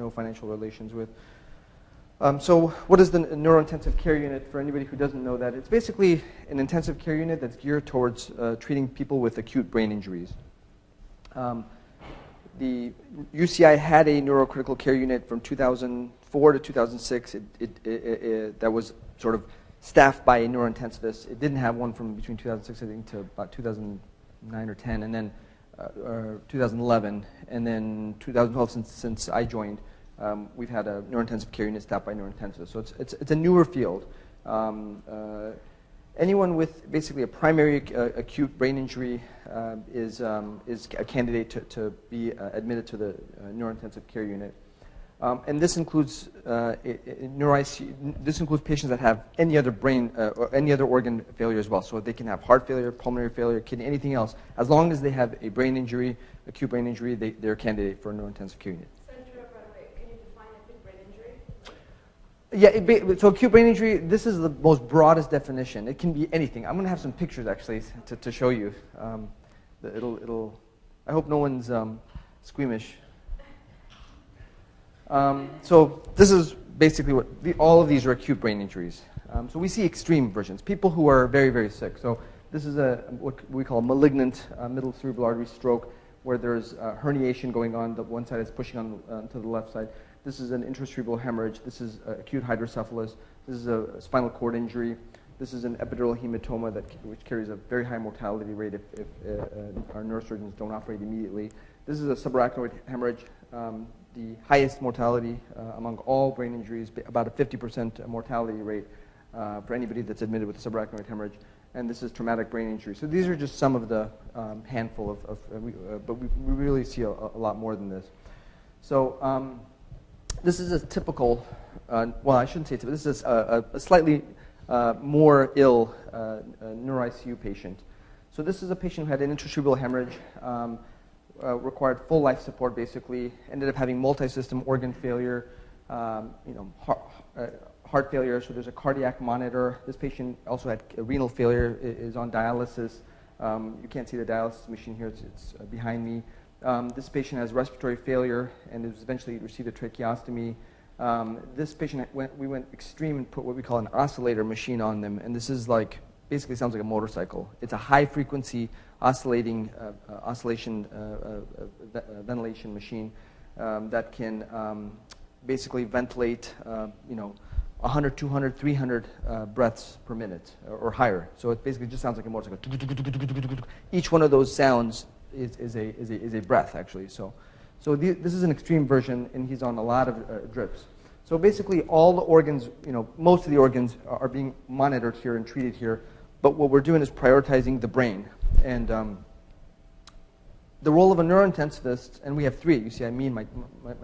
no financial relations with. So what is the neuro-intensive care unit, for anybody who doesn't know that? It's basically an intensive care unit that's geared towards treating people with acute brain injuries. The UCI had a neurocritical care unit from 2004 to 2006 that was sort of staffed by a neurointensivist. It didn't have one from between 2006, I think, to about 2009 or 10, and then 2011, and then 2012 since I joined. We've had a neurointensive care unit staffed by neurointensivists. So it's a newer field. Anyone with basically a primary acute brain injury is a candidate to be admitted to the neurointensive care unit. And this includes Neuro ICU. This includes patients that have any other brain or any other organ failure as well. So they can have heart failure, pulmonary failure, kidney, anything else. As long as they have a brain injury, acute brain injury, they're a candidate for a neurointensive care unit. Yeah, so acute brain injury, this is the most broadest definition. It can be anything. I'm going to have some pictures, actually, to show you. I hope no one's squeamish. So this is basically what, all of these are acute brain injuries. So we see extreme versions, people who are very, very sick. So this is what we call a malignant middle cerebral artery stroke, where there's herniation going on. The one side is pushing on to the left side. This is an intracerebral hemorrhage. This is acute hydrocephalus. This is a spinal cord injury. This is an epidural hematoma which carries a very high mortality rate if our neurosurgeons don't operate immediately. This is a subarachnoid hemorrhage, the highest mortality among all brain injuries, about a 50% mortality rate for anybody that's admitted with a subarachnoid hemorrhage. And this is traumatic brain injury. So these are just some of the handful but we really see a lot more than this. So this is a typical, well, I shouldn't say typical, this is a slightly more ill Neuro ICU patient. So this is a patient who had an intracerebral hemorrhage, required full life support basically, ended up having multi-system organ failure, heart failure, so there's a cardiac monitor. This patient also had renal failure, is on dialysis. You can't see the dialysis machine here, it's behind me. This patient has respiratory failure and has eventually received a tracheostomy. This patient, we went extreme and put what we call an oscillator machine on them, and this is like, basically sounds like a motorcycle. It's a high frequency oscillation ventilation machine that can basically ventilate 100, 200, 300 breaths per minute or higher. So it basically just sounds like a motorcycle. Each one of those sounds is a breath, actually. So this is an extreme version, and he's on a lot of drips. So basically, all the organs, most of the organs are being monitored here and treated here. But what we're doing is prioritizing the brain. And the role of a neurointensivist, and we have three. You see, me and my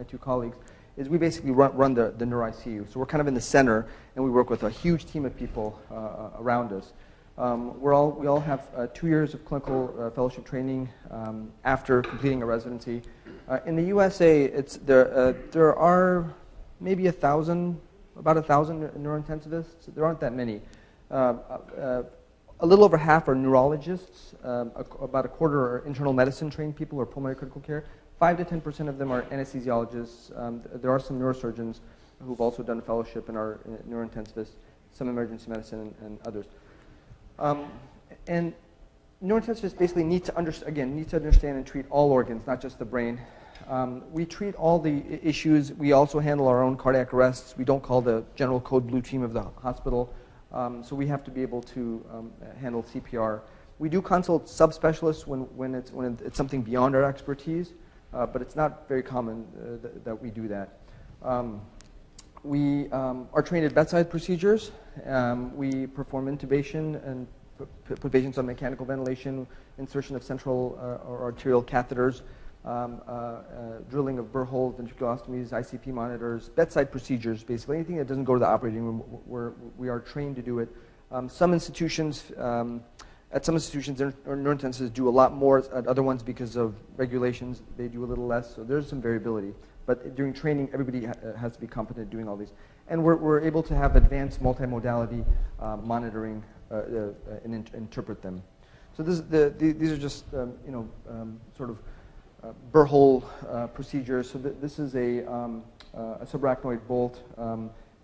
two colleagues, is we basically run the Neuro ICU. So we're kind of in the center, and we work with a huge team of people around us. We all have 2 years of clinical fellowship training after completing a residency. In the USA, there are maybe about 1,000 neurointensivists. There aren't that many. A little over half are neurologists. About a quarter are internal medicine trained people or pulmonary critical care. 5 to 10% of them are anesthesiologists. There are some neurosurgeons who've also done a fellowship and are neurointensivists, some emergency medicine and others. And neurointensivists basically need to understand and treat all organs, not just the brain. We treat all the issues. We also handle our own cardiac arrests. We don't call the general code blue team of the hospital. So we have to be able to handle CPR. We do consult subspecialists when it's something beyond our expertise, but it's not very common that we do that. We are trained at bedside procedures. We perform intubation and put patients on mechanical ventilation, insertion of central or arterial catheters, drilling of burr holes, ventriculostomies, ICP monitors, bedside procedures, basically anything that doesn't go to the operating room, we are trained to do it. Some institutions, at some institutions, neurointensivists do a lot more. At other ones, because of regulations, they do a little less. So there's some variability. But during training, everybody has to be competent at doing all these. And we're able to have advanced multimodality monitoring and interpret them. So these are just sort of burr hole procedures. So this is a a subarachnoid bolt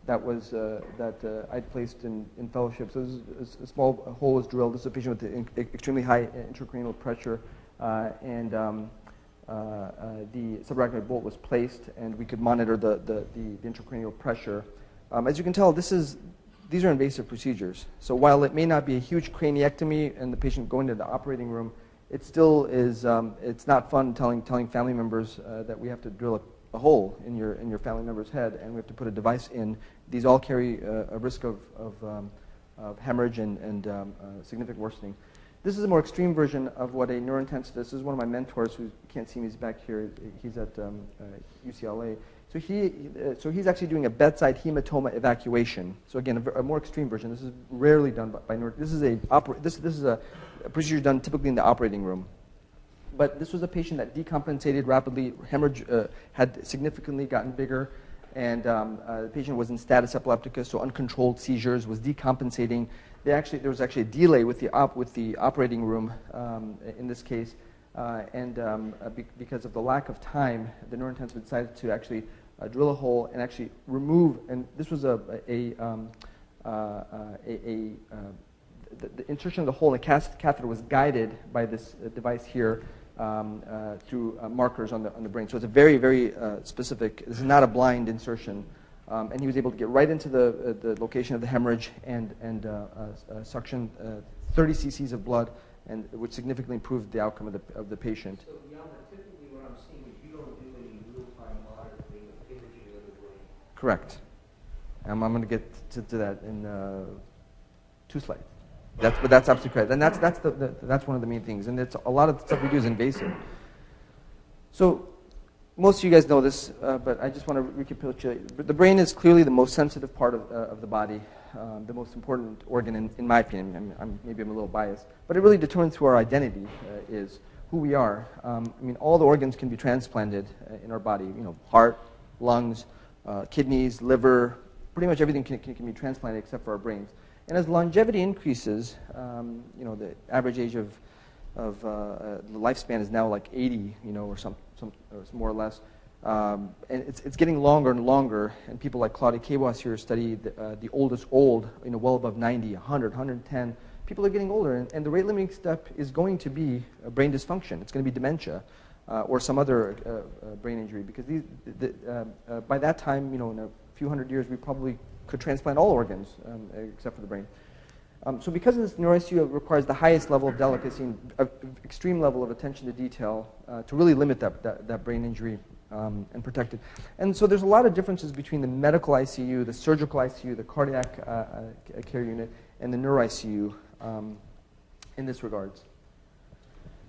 that I'd placed in fellowship. So a small hole was drilled. This is a patient with extremely high intracranial pressure, and the subarachnoid bolt was placed, and we could monitor the intracranial pressure. As you can tell, these are invasive procedures. So while it may not be a huge craniectomy and the patient going to the operating room, it still is. It's not fun telling family members that we have to drill a hole in your family member's head, and we have to put a device in. These all carry a risk of hemorrhage and significant worsening. This is a more extreme version of what a neurointensivist. This is one of my mentors who, you can't see me, he's back here. He's at UCLA. So he's actually doing a bedside hematoma evacuation. So again, a more extreme version. This is rarely done by neuro. This is a procedure done typically in the operating room. But this was a patient that decompensated rapidly. Hemorrhage had significantly gotten bigger, and the patient was in status epilepticus, so uncontrolled seizures, was decompensating. There was actually a delay with the operating room in this case, and because of the lack of time, the neurointensive decided to actually drill a hole and actually remove. And this was the insertion of the hole in the catheter was guided by this device here through markers on the brain. So it's a very, very specific. This is not a blind insertion. And he was able to get right into the location of the hemorrhage and suction 30 cc's of blood, and which significantly improved the outcome of the patient. So, Yama, typically what I'm seeing is you don't do any real-time monitoring of imaging of the brain. Correct. I'm going to get to that in 2 slides. But that's absolutely correct, and that's one of the main things. And it's a lot of the stuff we do is invasive. So most of you guys know this, but I just want to recapitulate. The brain is clearly the most sensitive part of the body, the most important organ in my opinion. Maybe I'm a little biased, but it really determines who our identity is, who we are. All the organs can be transplanted in our body. Heart, lungs, kidneys, liver, pretty much everything can be transplanted except for our brains. And as longevity increases, the average age of the lifespan is now like 80, or some or more or less, and it's getting longer and longer. And people like Claudia Cabos here study the oldest old, well above 90, 100, 110. People are getting older, and the rate limiting step is going to be brain dysfunction. It's going to be dementia or some other brain injury, because by that time, in a few hundred years, we probably could transplant all organs except for the brain. So because of this, Neuro ICU requires the highest level of delicacy and extreme level of attention to detail to really limit that brain injury and protect it. And so there's a lot of differences between the medical ICU, the surgical ICU, the cardiac care unit, and the Neuro ICU in this regards.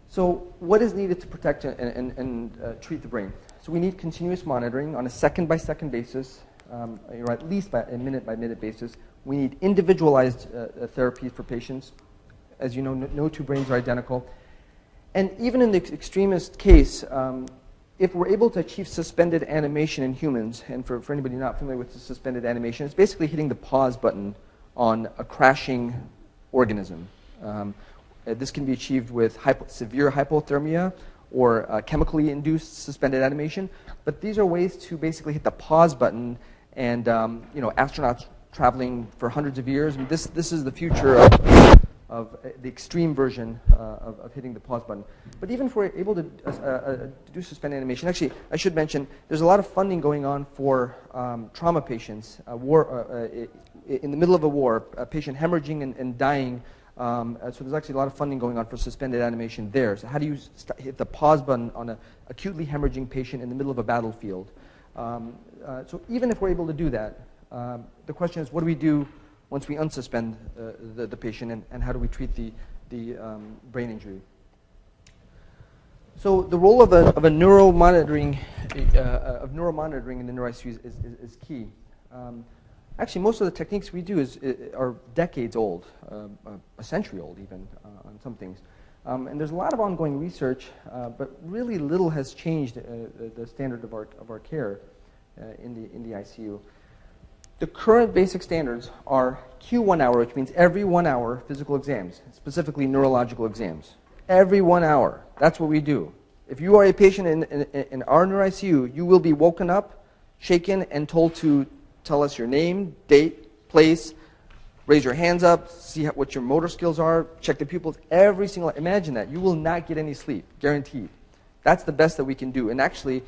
So what is needed to protect and treat the brain? So we need continuous monitoring on a second-by-second basis, or at least by a minute-by-minute basis. We need individualized therapies for patients. As you know, no two brains are identical. And even in the extremist case, if we're able to achieve suspended animation in humans, and for anybody not familiar with the suspended animation, it's basically hitting the pause button on a crashing organism. This can be achieved with severe hypothermia or chemically induced suspended animation. But these are ways to basically hit the pause button. And astronauts traveling for hundreds of years. This is the future of the extreme version of hitting the pause button. But even if we're able to do suspended animation, actually, I should mention there's a lot of funding going on for trauma patients. In the middle of a war, a patient hemorrhaging and dying. So there's actually a lot of funding going on for suspended animation there. So how do you hit the pause button on an acutely hemorrhaging patient in the middle of a battlefield? So even if we're able to do that, the question is, what do we do once we unsuspend the patient, and how do we treat the brain injury? So the role of neuromonitoring in the Neuro ICU is key. Actually, most of the techniques we do are decades old, a century old even on some things. And there's a lot of ongoing research, but really little has changed the standard of our care in the ICU. The current basic standards are Q1 hour, which means every 1 hour physical exams, specifically neurological exams. Every 1 hour. That's what we do. If you are a patient in our Neuro ICU, you will be woken up, shaken and told to tell us your name, date, place, raise your hands up, see what your motor skills are, check the pupils, every single, imagine that. You will not get any sleep, guaranteed. That's the best that we can do. And actually,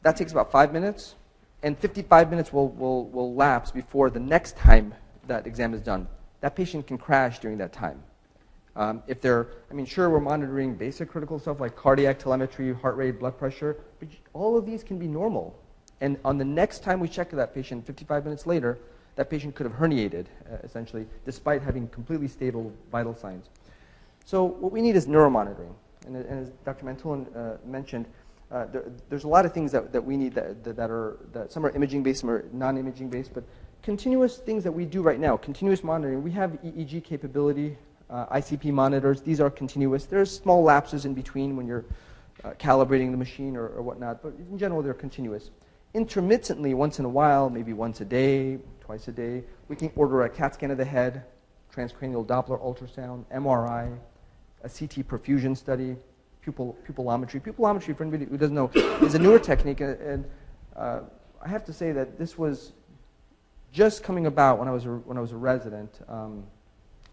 that takes about 5 minutes, and 55 minutes will lapse before the next time that exam is done. That patient can crash during that time. If they're, sure, we're monitoring basic critical stuff like cardiac telemetry, heart rate, blood pressure, but all of these can be normal. And on the next time we check that patient, 55 minutes later, that patient could have herniated, essentially, despite having completely stable vital signs. So what we need is neuromonitoring. And as Dr. Mantulin mentioned, there's a lot of things that we need that some are imaging-based, some are non-imaging-based, but continuous things that we do right now, continuous monitoring. We have EEG capability, ICP monitors. These are continuous. There's small lapses in between when you're calibrating the machine or whatnot, but in general, they're continuous. Intermittently, once in a while, maybe once a day, twice a day, we can order a CAT scan of the head, transcranial Doppler ultrasound, MRI, a CT perfusion study, pupillometry. Pupillometry, for anybody who doesn't know, is a newer technique, and I have to say that this was just coming about when I was a resident.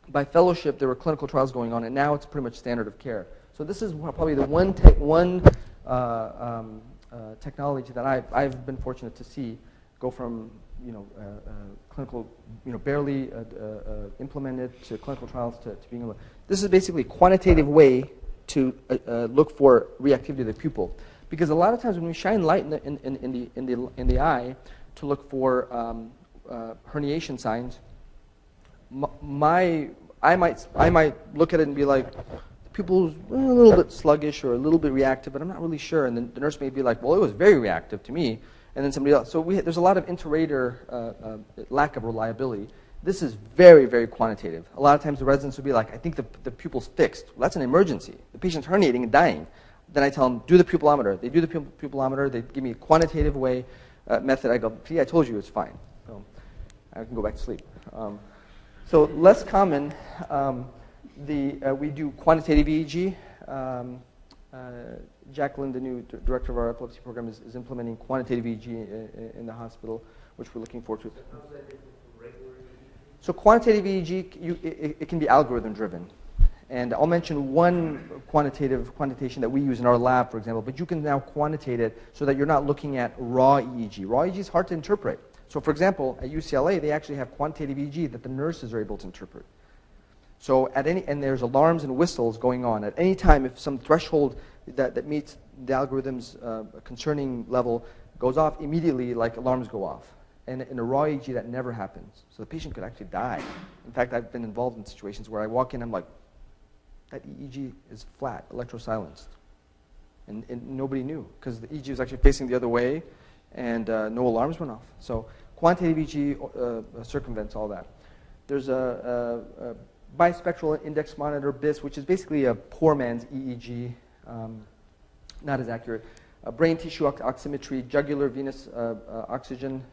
By fellowship, there were clinical trials going on, and now it's pretty much standard of care. So this is probably the one technology that I've been fortunate to see go from clinical, barely implemented to clinical trials to being able. This is basically a quantitative way to look for reactivity of the pupil, because a lot of times when we shine light in the eye to look for herniation signs, I might look at it and be like, the pupil's a little bit sluggish or a little bit reactive, but I'm not really sure. And then the nurse may be like, well, it was very reactive to me. And then somebody else. So there's a lot of inter-rater lack of reliability. This is very, very quantitative. A lot of times the residents will be like, I think the pupil's fixed. Well, that's an emergency. The patient's herniating and dying. Then I tell them, do the pupillometer. They do the pupillometer. They give me a quantitative method. I go, see, I told you it's fine. So I can go back to sleep. So less common, we do quantitative EEG. Jacqueline, the new director of our epilepsy program, is implementing quantitative EEG in the hospital, which we're looking forward to. How is that different from regular EEG? So quantitative EEG, it can be algorithm-driven. And I'll mention one quantitation that we use in our lab, for example, but you can now quantitate it so that you're not looking at raw EEG. Raw EEG is hard to interpret. So for example, at UCLA, they actually have quantitative EEG that the nurses are able to interpret. So and there's alarms and whistles going on. At any time, if some threshold that meets the algorithm's concerning level goes off, immediately, like, alarms go off. And in a raw EEG, that never happens. So the patient could actually die. In fact, I've been involved in situations where I walk in, I'm like, that EEG is flat, electro-silenced. And nobody knew, because the EEG was actually facing the other way, and no alarms went off. So quantitative EEG circumvents all that. There's a bispectral index monitor, BIS, which is basically a poor man's EEG, not as accurate. Brain tissue oximetry, jugular venous oxygen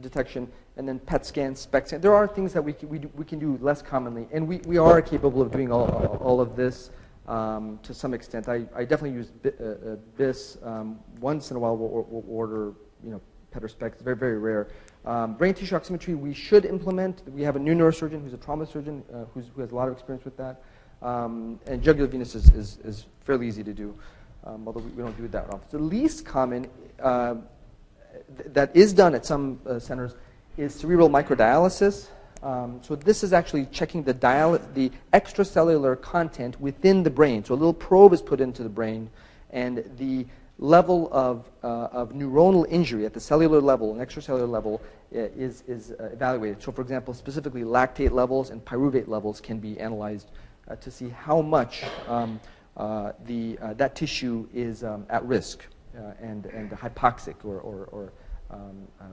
detection, and then PET scan, SPECT scan. There are things that we can do less commonly, and we are capable of doing all of this to some extent. I definitely use BIS. Once in a while we'll order PET or SPECT. It's very, very rare. Brain tissue oximetry we should implement. We have a new neurosurgeon who's a trauma surgeon who has a lot of experience with that. And jugular venous is fairly easy to do, although we don't do it that often. The least common that is done at some centers is cerebral microdialysis. So this is actually checking the extracellular content within the brain. So a little probe is put into the brain, and the level of neuronal injury at the cellular level and extracellular level is evaluated. So for example, specifically lactate levels and pyruvate levels can be analyzed to see how much that tissue is at risk and hypoxic or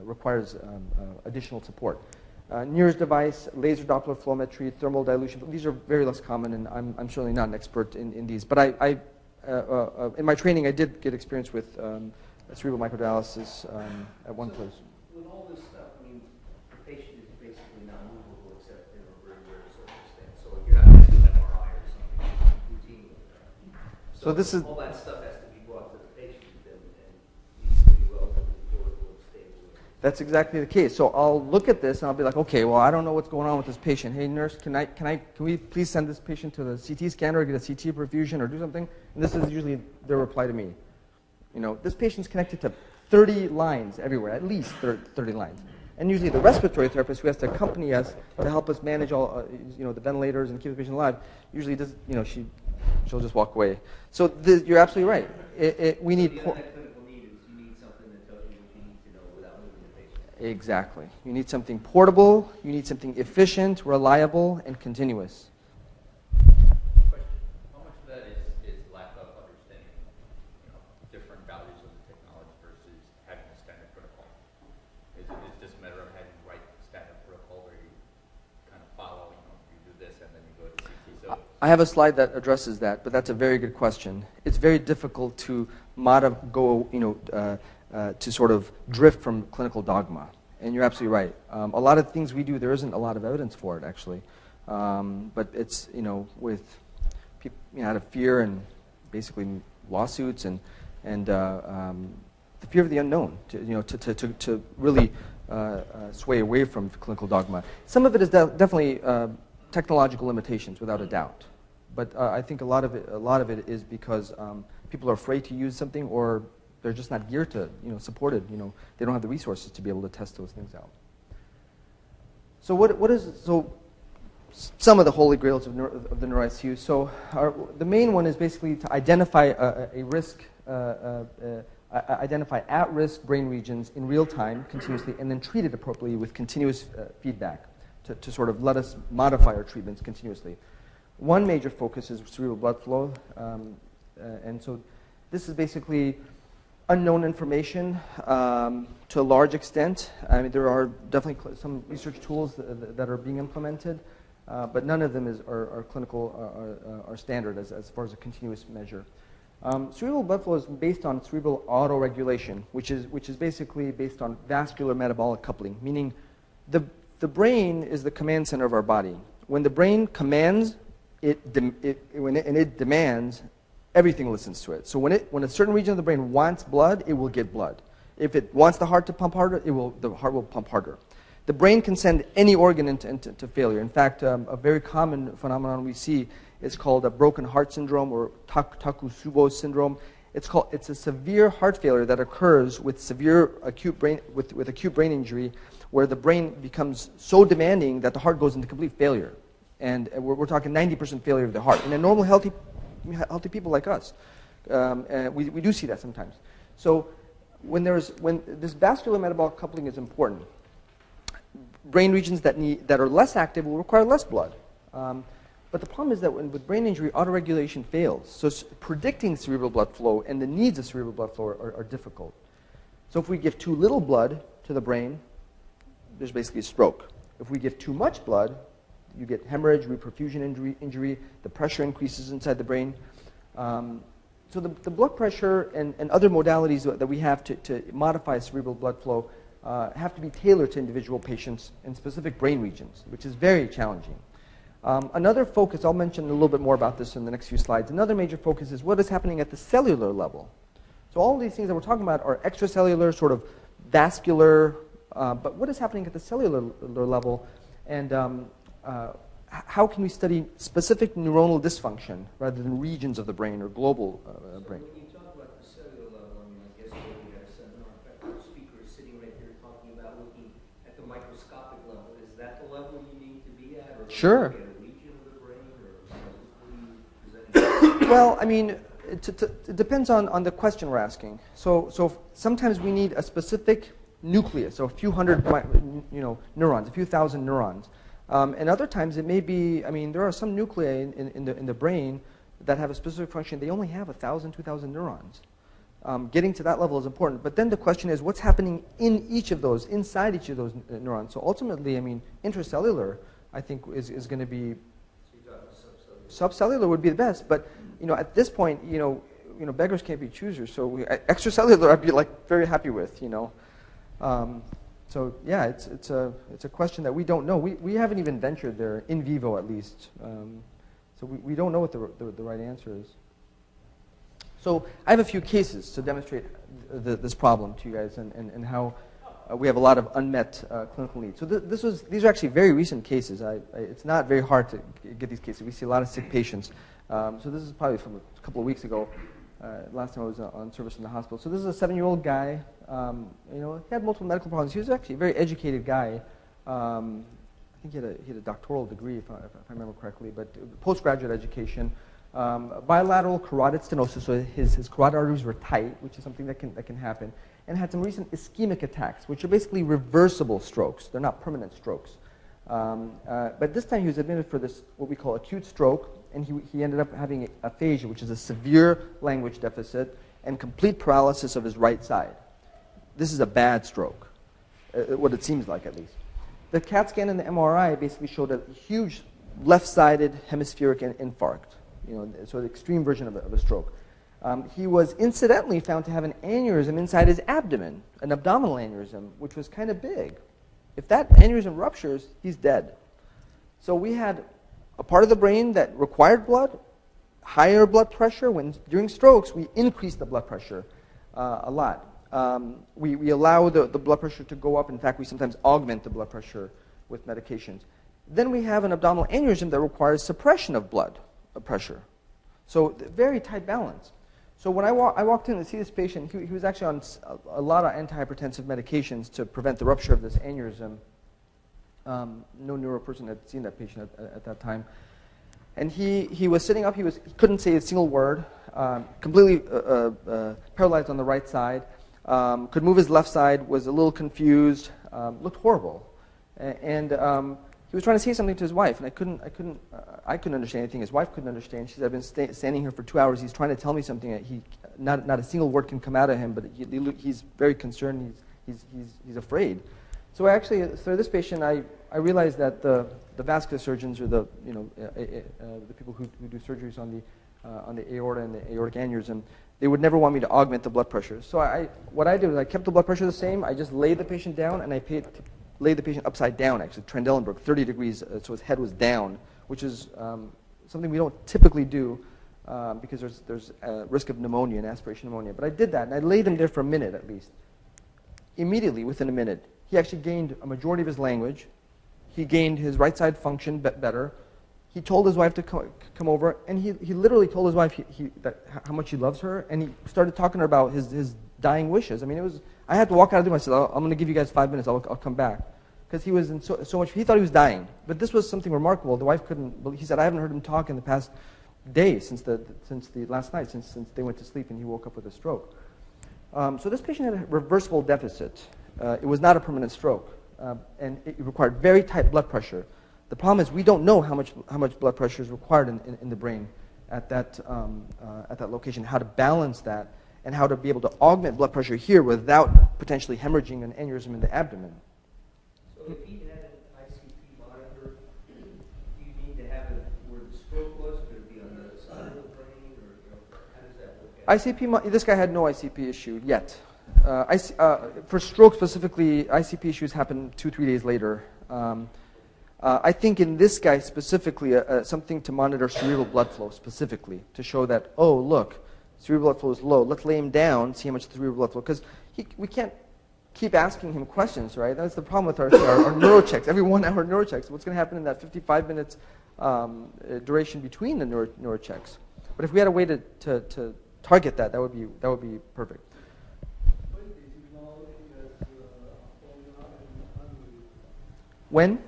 requires additional support. NIRS device, laser Doppler flowmetry, thermal dilution. These are very less common, and I'm certainly not an expert in these. But in my training, I did get experience with cerebral microdialysis at one place. With all this stuff, the patient is basically not movable except in a very rare circumstance. So if you're not going to do an MRI or something routinely, so this is all that stuff has to be brought to the patient and needs to be That's exactly the case. So I'll look at this and I'll be like, okay, well, I don't know what's going on with this patient. Hey, nurse, can we please send this patient to the CT scanner or get a CT perfusion or do something? And this is usually their reply to me. You know, this patient's connected to 30 lines everywhere, at least 30 lines. And usually the respiratory therapist who has to accompany us to help us manage all, the ventilators and keep the patient alive, usually does, she'll just walk away. So you're absolutely right. We need. Exactly. You need something portable, you need something efficient, reliable, and continuous. Question. How much of that is lack of understanding, different values of the technology versus having a standard protocol? Is just a matter of having the right standard protocol where you kind of follow, you do this and then you go to CT? So I have a slide that addresses that, but that's a very good question. It's very difficult to to sort of drift from clinical dogma. And you're absolutely right. A lot of things we do, there isn't a lot of evidence for it, actually. But it's, with people out of fear and basically lawsuits and the fear of the unknown, to really sway away from clinical dogma. Some of it is definitely technological limitations, without a doubt. But I think a lot of it is because people are afraid to use something, or they're just not geared to, supported. They don't have the resources to be able to test those things out. So some of the holy grails of the Neuro ICU. So the main one is basically to identify identify at-risk brain regions in real time, continuously, and then treat it appropriately with continuous feedback to sort of let us modify our treatments continuously. One major focus is cerebral blood flow, and so this is basically unknown information to a large extent. I mean, there are definitely some research tools that are being implemented, but none of them are clinical or standard as far as a continuous measure. Cerebral blood flow is based on cerebral autoregulation, which is basically based on vascular metabolic coupling, meaning the brain is the command center of our body. When the brain commands, when it demands, everything listens to it. So when a certain region of the brain wants blood, it will get blood. If it wants the heart to pump harder, the heart will pump harder. The brain can send any organ into failure. In fact, a very common phenomenon we see is called a broken heart syndrome or Takotsubo syndrome. It's a severe heart failure that occurs with severe acute brain injury, where the brain becomes so demanding that the heart goes into complete failure, and we're talking 90% failure of the heart in a normal healthy people like us. We do see that sometimes. So when this vascular metabolic coupling is important, brain regions that are less active will require less blood. But the problem is that with brain injury, autoregulation fails. So predicting cerebral blood flow and the needs of cerebral blood flow are difficult. So if we give too little blood to the brain, there's basically a stroke. If we give too much blood, you get hemorrhage, reperfusion injury, the pressure increases inside the brain. So the blood pressure and other modalities that we have to modify cerebral blood flow have to be tailored to individual patients in specific brain regions, which is very challenging. Another focus, I'll mention a little bit more about this in the next few slides, another major focus is what is happening at the cellular level. So all of these things that we're talking about are extracellular, sort of vascular, but what is happening at the cellular level, and how can we study specific neuronal dysfunction rather than regions of the brain or global brain? When you talk about the cellular level, I guess we had a seminar, in fact, the speaker is sitting right there talking about looking at the microscopic level. Is that the level you need to be at? Or Sure. At a region of the brain? Or what are you presenting? Well, I mean, it depends on the question we're asking. So sometimes we need a specific nucleus, so a few hundred neurons, a few thousand neurons. And other times it may be, I mean, there are some nuclei in the brain that have a specific function. They only have 1,000, 2,000 neurons. Getting to that level is important. But then the question is, what's happening in each of those, inside each of those neurons? So ultimately, I mean, intracellular, I think, is going to be, subcellular would be the best. But, at this point, beggars can't be choosers. So extracellular, I'd be very happy with, So yeah, it's a question that we don't know. We haven't even ventured there, in vivo at least. So we don't know what the right answer is. So I have a few cases to demonstrate this problem to you guys and how we have a lot of unmet clinical needs. So these are actually very recent cases. It's not very hard to get these cases. We see a lot of sick patients. So this is probably from a couple of weeks ago. Last time I was on service in the hospital. So this is a 7-year-old guy. He had multiple medical problems. He was actually a very educated guy. I think he had a doctoral degree, if I remember correctly, but postgraduate education. Bilateral carotid stenosis, so his carotid arteries were tight, which is something that can happen, and had some recent ischemic attacks, which are basically reversible strokes. They're not permanent strokes. But this time he was admitted for this, what we call acute stroke, and he ended up having aphasia, which is a severe language deficit, and complete paralysis of his right side. This is a bad stroke, what it seems like at least. The CAT scan and the MRI basically showed a huge left-sided hemispheric infarct, so the extreme version of a stroke. He was incidentally found to have an aneurysm inside his abdomen, an abdominal aneurysm, which was kind of big. If that aneurysm ruptures, he's dead. So we had a part of the brain that required blood, higher blood pressure. During strokes, we increase the blood pressure a lot. We allow the blood pressure to go up. In fact, we sometimes augment the blood pressure with medications. Then we have an abdominal aneurysm that requires suppression of blood pressure. So very tight balance. So when I walked in to see this patient, he was actually on a lot of antihypertensive medications to prevent the rupture of this aneurysm. No neuro person had seen that patient at that time. And he was sitting up. He couldn't say a single word, completely paralyzed on the right side, could move his left side, was a little confused, looked horrible. And he was trying to say something to his wife, and I couldn't understand anything. His wife couldn't understand. She said, I've been standing here for 2 hours. He's trying to tell me something. That not a single word can come out of him, but he's very concerned. He's afraid. So for this patient, I realized that the vascular surgeons, or the people who do surgeries on the aorta and the aortic aneurysm, they would never want me to augment the blood pressure. So what I did was I kept the blood pressure the same. I just laid the patient down, and I laid the patient upside down, actually, Trendelenburg, 30 degrees, so his head was down, which is something we don't typically do because there's a risk of pneumonia and aspiration pneumonia. But I did that, and I laid him there for a minute at least. Immediately, within a minute, he actually gained a majority of his language. He gained his right side function better. He told his wife to come over, and he literally told his wife how much he loves her, and he started talking to her about his dying wishes. I mean, I had to walk out of the room. I said, I'm going to give you guys 5 minutes. I'll come back. Because he was in so much, he thought he was dying. But this was something remarkable. The wife couldn't, he said, I haven't heard him talk in the past day, since the last night, since they went to sleep and he woke up with a stroke. So this patient had a reversible deficit. It was not a permanent stroke. And it required very tight blood pressure. The problem is we don't know how much blood pressure is required in the brain at that location, how to balance that, and how to be able to augment blood pressure here without potentially hemorrhaging an aneurysm in the abdomen. So if he had an ICP monitor, do you need to have it where the stroke was? Could it be on the other side of the brain? Or how does that work out? This guy had no ICP issue yet. For stroke specifically, ICP issues happen 2-3 days later. I think in this guy specifically, something to monitor cerebral blood flow specifically, to show that, oh, look, cerebral blood flow is low. Let's lay him down, see how much cerebral blood flow, because we can't keep asking him questions, right? That's the problem with our neurochecks. Every 1 hour neurochecks. What's going to happen in that 55 minutes duration between the neurochecks? But if we had a way to target that, that would be perfect. When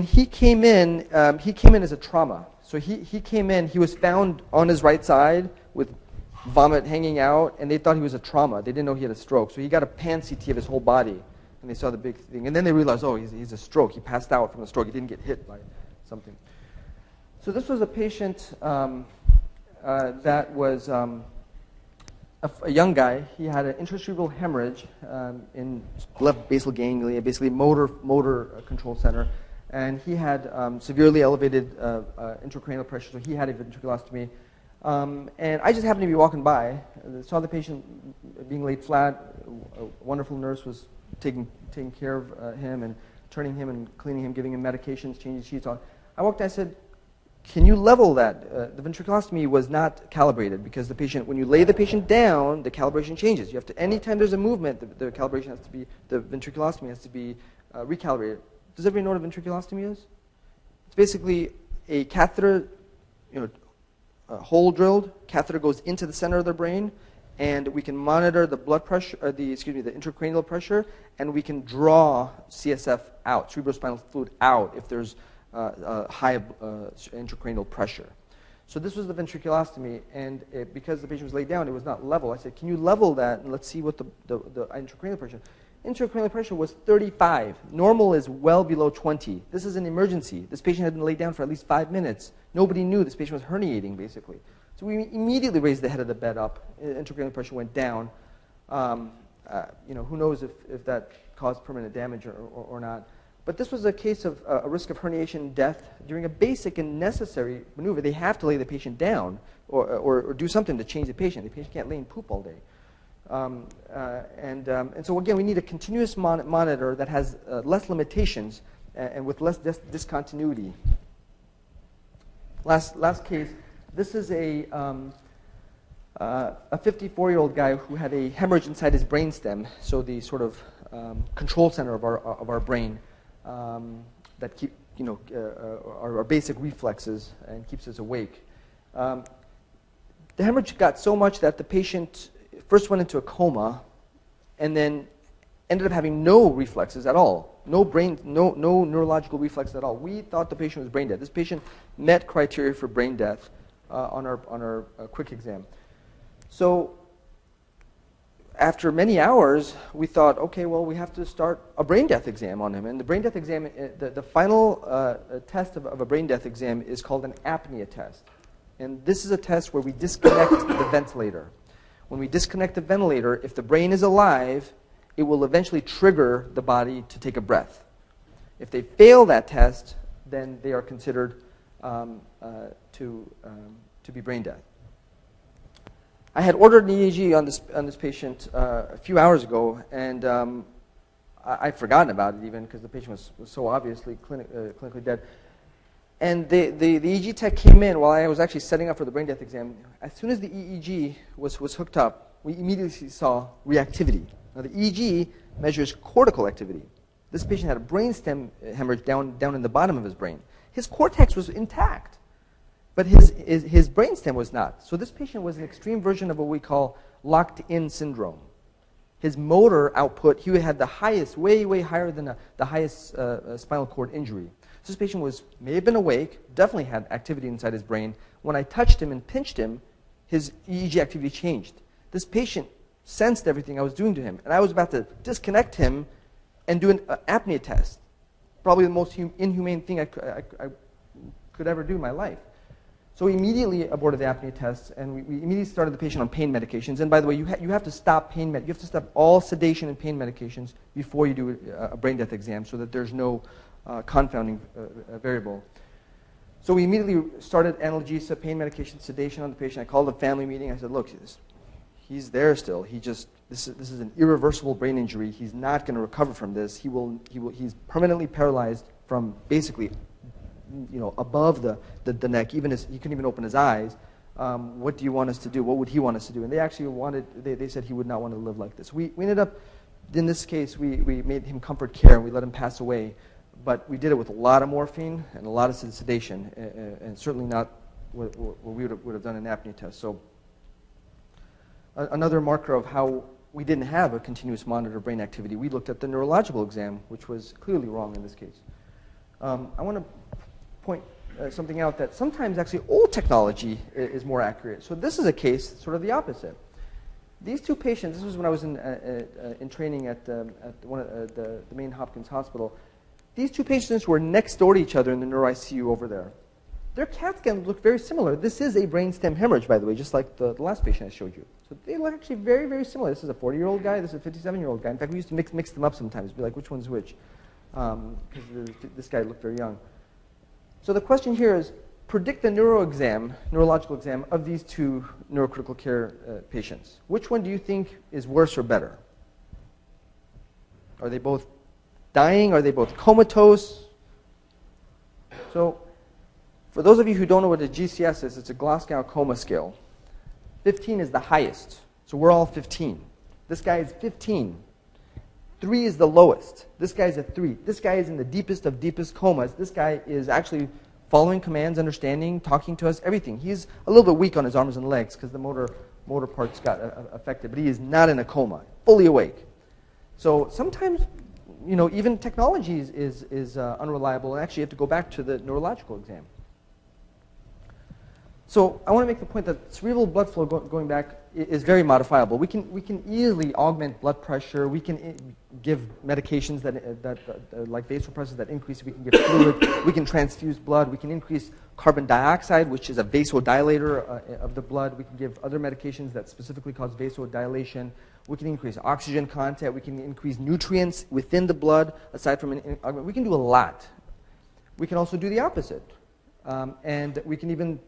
he came in as a trauma. So he came in, he was found on his right side with vomit hanging out, and they thought he was a trauma. They didn't know he had a stroke. So he got a pan CT of his whole body, and they saw the big thing. And then they realized, oh, he's a stroke. He passed out from the stroke. He didn't get hit by something. So this was a patient that was a young guy. He had an intracerebral hemorrhage in left basal ganglia, basically motor control center. And he had severely elevated intracranial pressure, so he had a ventriculostomy. And I just happened to be walking by, saw the patient being laid flat. A wonderful nurse was taking care of him and turning him and cleaning him, giving him medications, changing sheets on. I walked in, I said, can you level that? The ventriculostomy was not calibrated because the patient, when you lay the patient down, the calibration changes. You have to, anytime there's a movement, the calibration has to be, the ventriculostomy has to be recalibrated. Does everybody know what a ventriculostomy is? It's basically a catheter, a hole drilled, catheter goes into the center of the brain, and we can monitor the blood pressure, the intracranial pressure, and we can draw CSF out, cerebrospinal fluid out, if there's high intracranial pressure. So this was the ventriculostomy, and because the patient was laid down, it was not level. I said, can you level that, and let's see what the intracranial pressure. Intracranial pressure was 35. Normal is well below 20. This is an emergency. This patient had been laid down for at least 5 minutes. Nobody knew this patient was herniating, basically. So we immediately raised the head of the bed up. Intracranial pressure went down. Who knows if that caused permanent damage or not. But this was a case of a risk of herniation and death during a basic and necessary maneuver. They have to lay the patient down or do something to change the patient. The patient can't lay in poop all day. And so again, we need a continuous monitor that has less limitations and with less discontinuity. Last case, this is a 54-year-old guy who had a hemorrhage inside his brainstem, so the sort of control center of our brain that keep our basic reflexes and keeps us awake. The hemorrhage got so much that the patient first went into a coma, and then ended up having no reflexes at all, no neurological reflexes at all. We thought the patient was brain dead. This patient met criteria for brain death on our quick exam. So after many hours, we thought, okay, well, we have to start a brain death exam on him. And the brain death exam, the final test of a brain death exam is called an apnea test. And this is a test where we disconnect the ventilator. When we disconnect the ventilator, if the brain is alive, it will eventually trigger the body to take a breath. If they fail that test, then they are considered to be brain dead. I had ordered an EEG on this patient a few hours ago, and I'd forgotten about it even because the patient was so obviously clinically dead. And the EEG tech came in while I was actually setting up for the brain death exam. As soon as the EEG was hooked up, we immediately saw reactivity. Now the EEG measures cortical activity. This patient had a brainstem hemorrhage down in the bottom of his brain. His cortex was intact, but his brainstem was not. So this patient was an extreme version of what we call locked-in syndrome. His motor output, he had the highest, way higher than the highest spinal cord injury. So this patient may have been awake, definitely had activity inside his brain. When I touched him and pinched him, his EEG activity changed. This patient sensed everything I was doing to him, and I was about to disconnect him and do an apnea test. Probably the most inhumane thing I could ever do in my life. So we immediately aborted the apnea test, and we immediately started the patient on pain medications. And by the way, you have to stop you have to stop all sedation and pain medications before you do a brain death exam, so that there's no confounding variable. So we immediately started analgesia, pain medication, sedation on the patient. I called a family meeting. I said, look, he's there still. This is an irreversible brain injury. He's not going to recover from this. He's permanently paralyzed from basically, above the neck. He couldn't even open his eyes. What do you want us to do? What would he want us to do? And they actually they said he would not want to live like this. We ended up, in this case, we made him comfort care, and we let him pass away. But we did it with a lot of morphine and a lot of sedation, and certainly not what we would have done an apnea test. So another marker of how we didn't have a continuous monitor of brain activity, we looked at the neurological exam, which was clearly wrong in this case. I want to point something out, that sometimes actually old technology is more accurate. So this is a case sort of the opposite. These two patients, this was when I was in training at one of the main Hopkins hospital. These two patients were next door to each other in the Neuro ICU over there. Their CAT scans look very similar. This is a brainstem hemorrhage, by the way, just like the last patient I showed you. So they look actually very, very similar. This is a 40-year-old guy. This is a 57-year-old guy. In fact, we used to mix them up sometimes, be like, which one's which? Because this guy looked very young. So the question here is, predict the neurological exam of these two neurocritical care patients. Which one do you think is worse or better? Are they both dying? Are they both comatose? So For those of you who don't know what a GCS is, it's a Glasgow Coma Scale. 15 is the highest, so we're all 15. This guy is 15. 3 is the lowest. This guy's a 3. This guy is in the deepest of deepest comas. This guy is actually following commands, understanding, talking to us, everything. He's a little bit weak on his arms and legs because the motor parts got affected, but he is not in a coma, fully awake. So sometimes, even technology is unreliable, and actually you have to go back to the neurological exam. So I want to make the point that cerebral blood flow, going back, is very modifiable. We can easily augment blood pressure. We can give medications that like vasopressors that increase. We can give fluid. We can transfuse blood. We can increase carbon dioxide, which is a vasodilator of the blood. We can give other medications that specifically cause vasodilation. We can increase oxygen content. We can increase nutrients within the blood. Aside from we can do a lot. We can also do the opposite, and we can even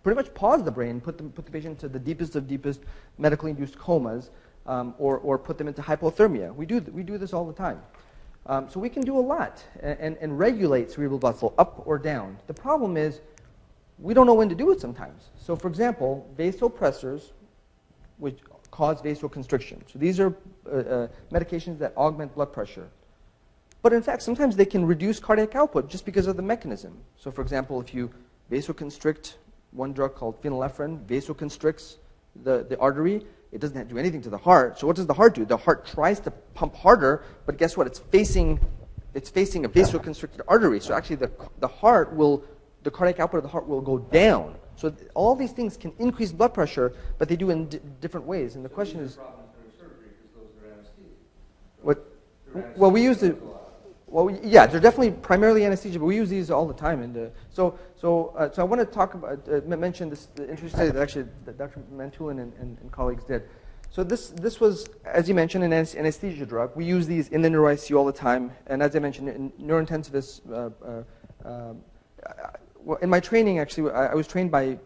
pretty much pause the brain, put the patient to the deepest of deepest medically induced comas, or put them into hypothermia. We do this all the time. So we can do a lot and regulate cerebral blood flow up or down. The problem is we don't know when to do it sometimes. So for example, vasopressors, which cause vasoconstriction. So these are medications that augment blood pressure. But in fact, sometimes they can reduce cardiac output just because of the mechanism. So for example, if you vasoconstrict one drug called phenylephrine, vasoconstricts the artery, it doesn't do anything to the heart. So what does the heart do? The heart tries to pump harder, but guess what? It's facing a vasoconstricted artery. So actually the cardiac output of the heart will go down. So all these things can increase blood pressure, but they do in different ways. And the question is, well, we use the. Well, yeah, they're definitely primarily anesthesia, but we use these all the time. And so I want to talk about mention this interesting study that actually Dr. Mantulin and colleagues did. So this was, as you mentioned, an anesthesia drug. We use these in the Neuro ICU all the time, and as I mentioned, in Neuro-Intensivists. In my training, actually, I was trained by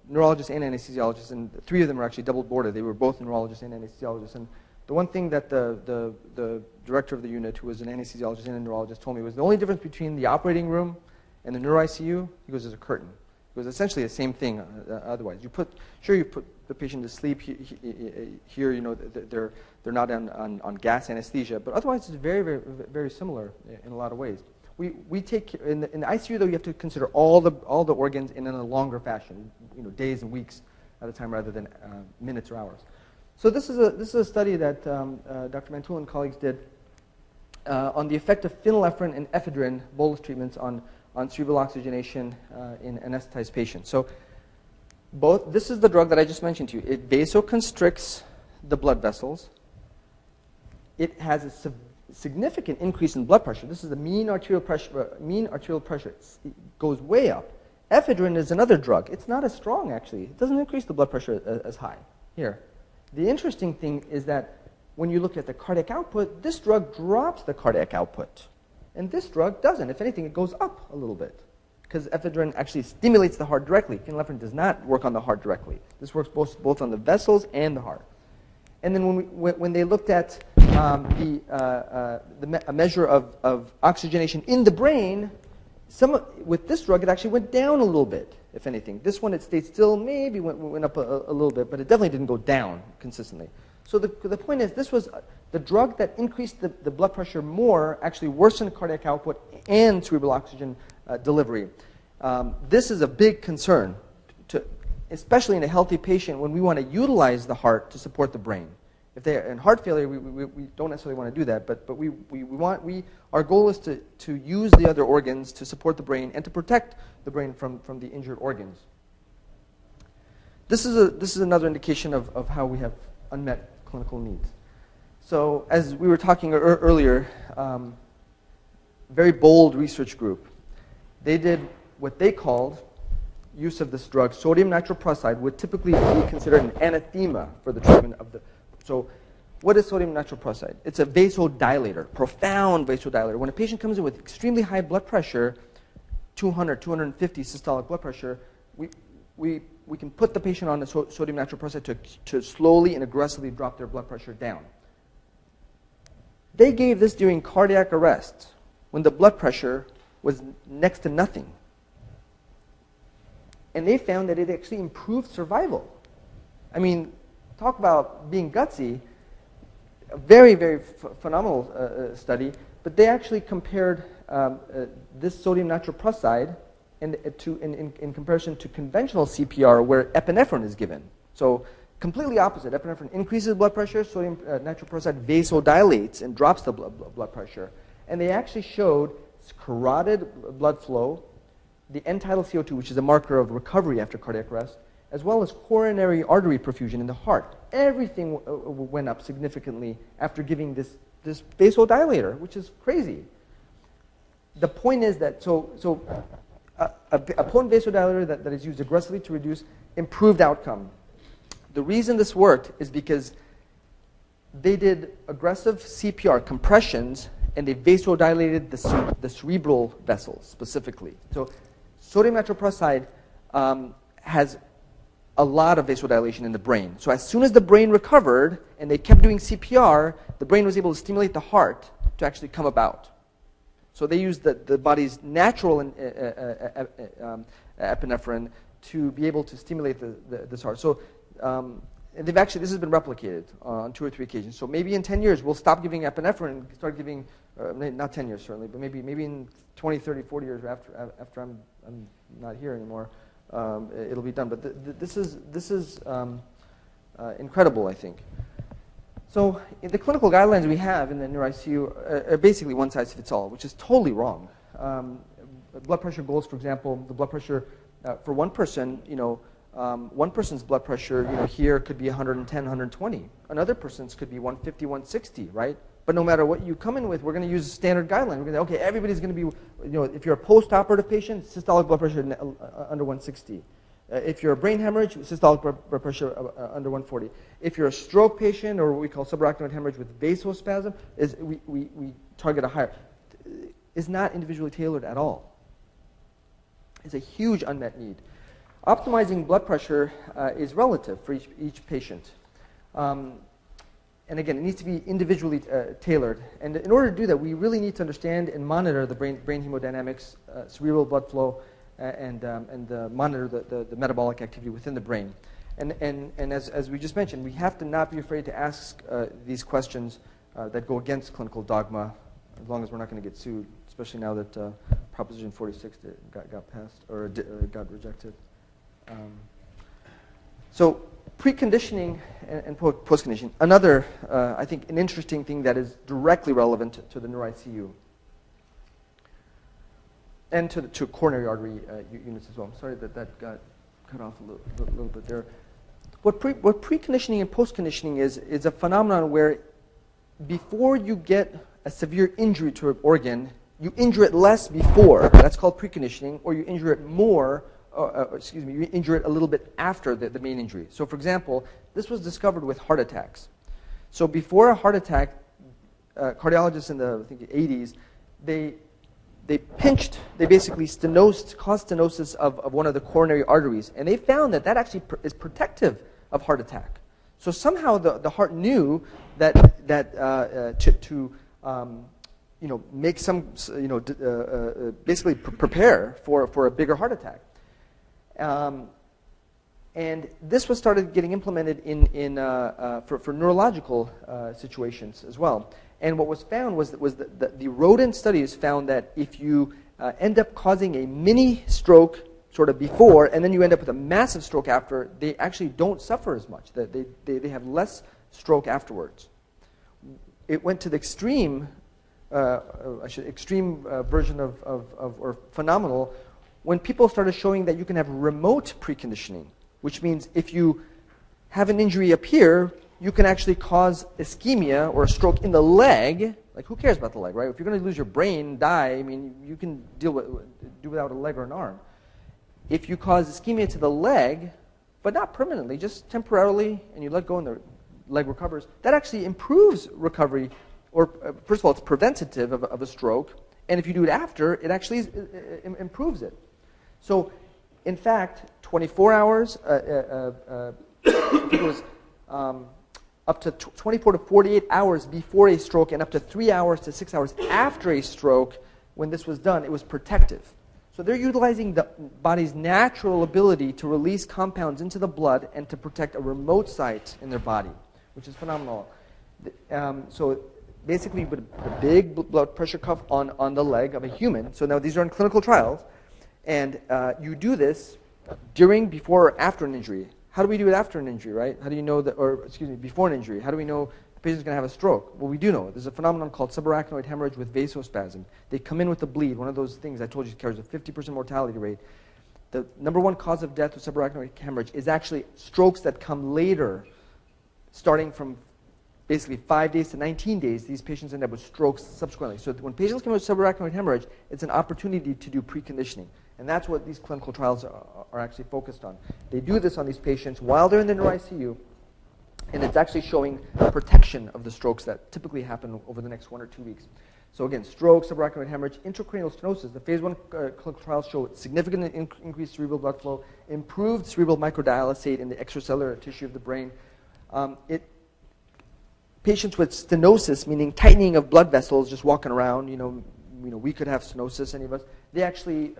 neurologists and anesthesiologists, and 3 of them were actually double boarded. They were both neurologists and anesthesiologists. And the one thing that the director of the unit, who was an anesthesiologist and a neurologist, told me was the only difference between the operating room and the Neuro ICU, he goes, there's a curtain. It was essentially the same thing otherwise. You put the patient to sleep here, they're not on gas anesthesia, but otherwise it's very, very, very similar in a lot of ways. We take in the ICU, though, you have to consider all the organs in a longer fashion, days and weeks at a time rather than minutes or hours. So this is a study that Dr. Mantulin and colleagues did on the effect of phenylephrine and ephedrine bolus treatments on cerebral oxygenation in anesthetized patients. So this is the drug that I just mentioned to you. It vasoconstricts the blood vessels. It has a significant increase in blood pressure. This is the mean arterial pressure. It goes way up. Ephedrine is another drug. It's not as strong, actually. It doesn't increase the blood pressure as high. Here. The interesting thing is that when you look at the cardiac output, this drug drops the cardiac output. And this drug doesn't. If anything, it goes up a little bit. Because ephedrine actually stimulates the heart directly. Phenylephrine does not work on the heart directly. This works both on the vessels and the heart. And then when they looked at a measure of oxygenation in the brain, with this drug, it actually went down a little bit, if anything. This one, it stayed still, maybe went up a little bit, but it definitely didn't go down consistently. So the point is, this was the drug that increased the blood pressure more, actually worsened cardiac output and cerebral oxygen delivery. This is a big concern, especially in a healthy patient when we want to utilize the heart to support the brain. If they're in heart failure, we don't necessarily want to do that, but our goal is to use the other organs to support the brain and to protect the brain from the injured organs. This is another indication of how we have unmet clinical needs. So as we were talking earlier, very bold research group. They did what they called use of this drug. Sodium nitroprusside would typically be considered an anathema for the treatment of the. So what is sodium nitroprusside? It's a vasodilator, profound vasodilator. When a patient comes in with extremely high blood pressure, 200, 250 systolic blood pressure, we can put the patient on the sodium nitroprusside to slowly and aggressively drop their blood pressure down. They gave this during cardiac arrest when the blood pressure was next to nothing. And they found that it actually improved survival. I mean, talk about being gutsy. A very, very phenomenal study. But they actually compared this sodium nitroprusside in comparison to conventional CPR where epinephrine is given. So completely opposite. Epinephrine increases blood pressure. Sodium nitroprusside vasodilates and drops the blood pressure. And they actually showed carotid blood flow, the end-tidal CO2, which is a marker of recovery after cardiac arrest, as well as coronary artery perfusion in the heart. Everything went up significantly after giving this vasodilator, which is crazy. The point is that, a potent vasodilator that is used aggressively to reduce improved outcome. The reason this worked is because they did aggressive CPR compressions and they vasodilated the cerebral vessels specifically. So sodium nitroprusside has a lot of vasodilation in the brain. So as soon as the brain recovered and they kept doing CPR, the brain was able to stimulate the heart to actually come about. So they used the body's natural epinephrine to be able to stimulate this heart. So and they've actually, this has been replicated on 2 or 3 occasions. So maybe in 10 years, we'll stop giving epinephrine and start giving, not 10 years certainly, but maybe in 20, 30, 40 years after I'm not here anymore, it'll be done. But this is incredible, I think. So in the clinical guidelines we have in the Neuro ICU are basically one size fits all, which is totally wrong. Blood pressure goals, for example, the blood pressure for one person, one person's blood pressure, here could be 110, 120. Another person's could be 150, 160, right? But no matter what you come in with, we're going to use a standard guideline. We're going to say, okay, everybody's going to be, if you're a post-operative patient, systolic blood pressure under 160. If you're a brain hemorrhage, systolic blood pressure under 140. If you're a stroke patient or what we call subarachnoid hemorrhage with vasospasm, we target a higher. It's not individually tailored at all. It's a huge unmet need. Optimizing blood pressure is relative for each patient. And again, it needs to be individually tailored. And in order to do that, we really need to understand and monitor the brain hemodynamics, cerebral blood flow, and monitor the metabolic activity within the brain. And as we just mentioned, we have to not be afraid to ask these questions that go against clinical dogma, as long as we're not going to get sued, especially now that Proposition 46 got passed or got rejected. So preconditioning and postconditioning, another, I think, an interesting thing that is directly relevant to the Neuro ICU and to coronary artery units as well. I'm sorry that got cut off a little bit there. What preconditioning and postconditioning is a phenomenon where before you get a severe injury to an organ, you injure it less before. That's called preconditioning, or you injure it more. You injure it a little bit after the main injury. So, for example, this was discovered with heart attacks. So, before a heart attack, cardiologists in the 80s, they basically caused stenosis of one of the coronary arteries, and they found that actually is protective of heart attack. So somehow the heart knew that to make some basically prepare for a bigger heart attack. And this was started getting implemented for neurological situations as well. And what was found was that the rodent studies found that if you end up causing a mini stroke sort of before, and then you end up with a massive stroke after, they actually don't suffer as much. They have less stroke afterwards. It went to the extreme version or phenomenal when people started showing that you can have remote preconditioning, which means if you have an injury up here, you can actually cause ischemia or a stroke in the leg. Like, who cares about the leg, right? If you're going to lose your brain, die, I mean, you can do without a leg or an arm. If you cause ischemia to the leg, but not permanently, just temporarily, and you let go and the leg recovers, that actually improves recovery. Or, first of all, it's preventative of a stroke. And if you do it after, it actually improves it. So, in fact, 24 hours, I think it was up to 24 to 48 hours before a stroke and up to 3 hours to 6 hours after a stroke, when this was done, it was protective. So they're utilizing the body's natural ability to release compounds into the blood and to protect a remote site in their body, which is phenomenal. So basically, you put a big blood pressure cuff on the leg of a human. So now these are in clinical trials. And you do this during, before, or after an injury. How do we do it after an injury, right? How do you know that, or excuse me, before an injury? How do we know the patient's going to have a stroke? Well, we do know. There's a phenomenon called subarachnoid hemorrhage with vasospasm. They come in with a bleed, one of those things I told you carries a 50% mortality rate. The number one cause of death with subarachnoid hemorrhage is actually strokes that come later, starting from basically 5 days to 19 days. These patients end up with strokes subsequently. So when patients come with subarachnoid hemorrhage, it's an opportunity to do preconditioning. And that's what these clinical trials are actually focused on. They do this on these patients while they're in the Neuro ICU, and it's actually showing protection of the strokes that typically happen over the next 1 or 2 weeks. So again, stroke, subarachnoid hemorrhage, intracranial stenosis. The phase 1 clinical trials show significant increased cerebral blood flow, improved cerebral microdialysate in the extracellular tissue of the brain. Patients with stenosis, meaning tightening of blood vessels, just walking around, we could have stenosis, any of us. They actually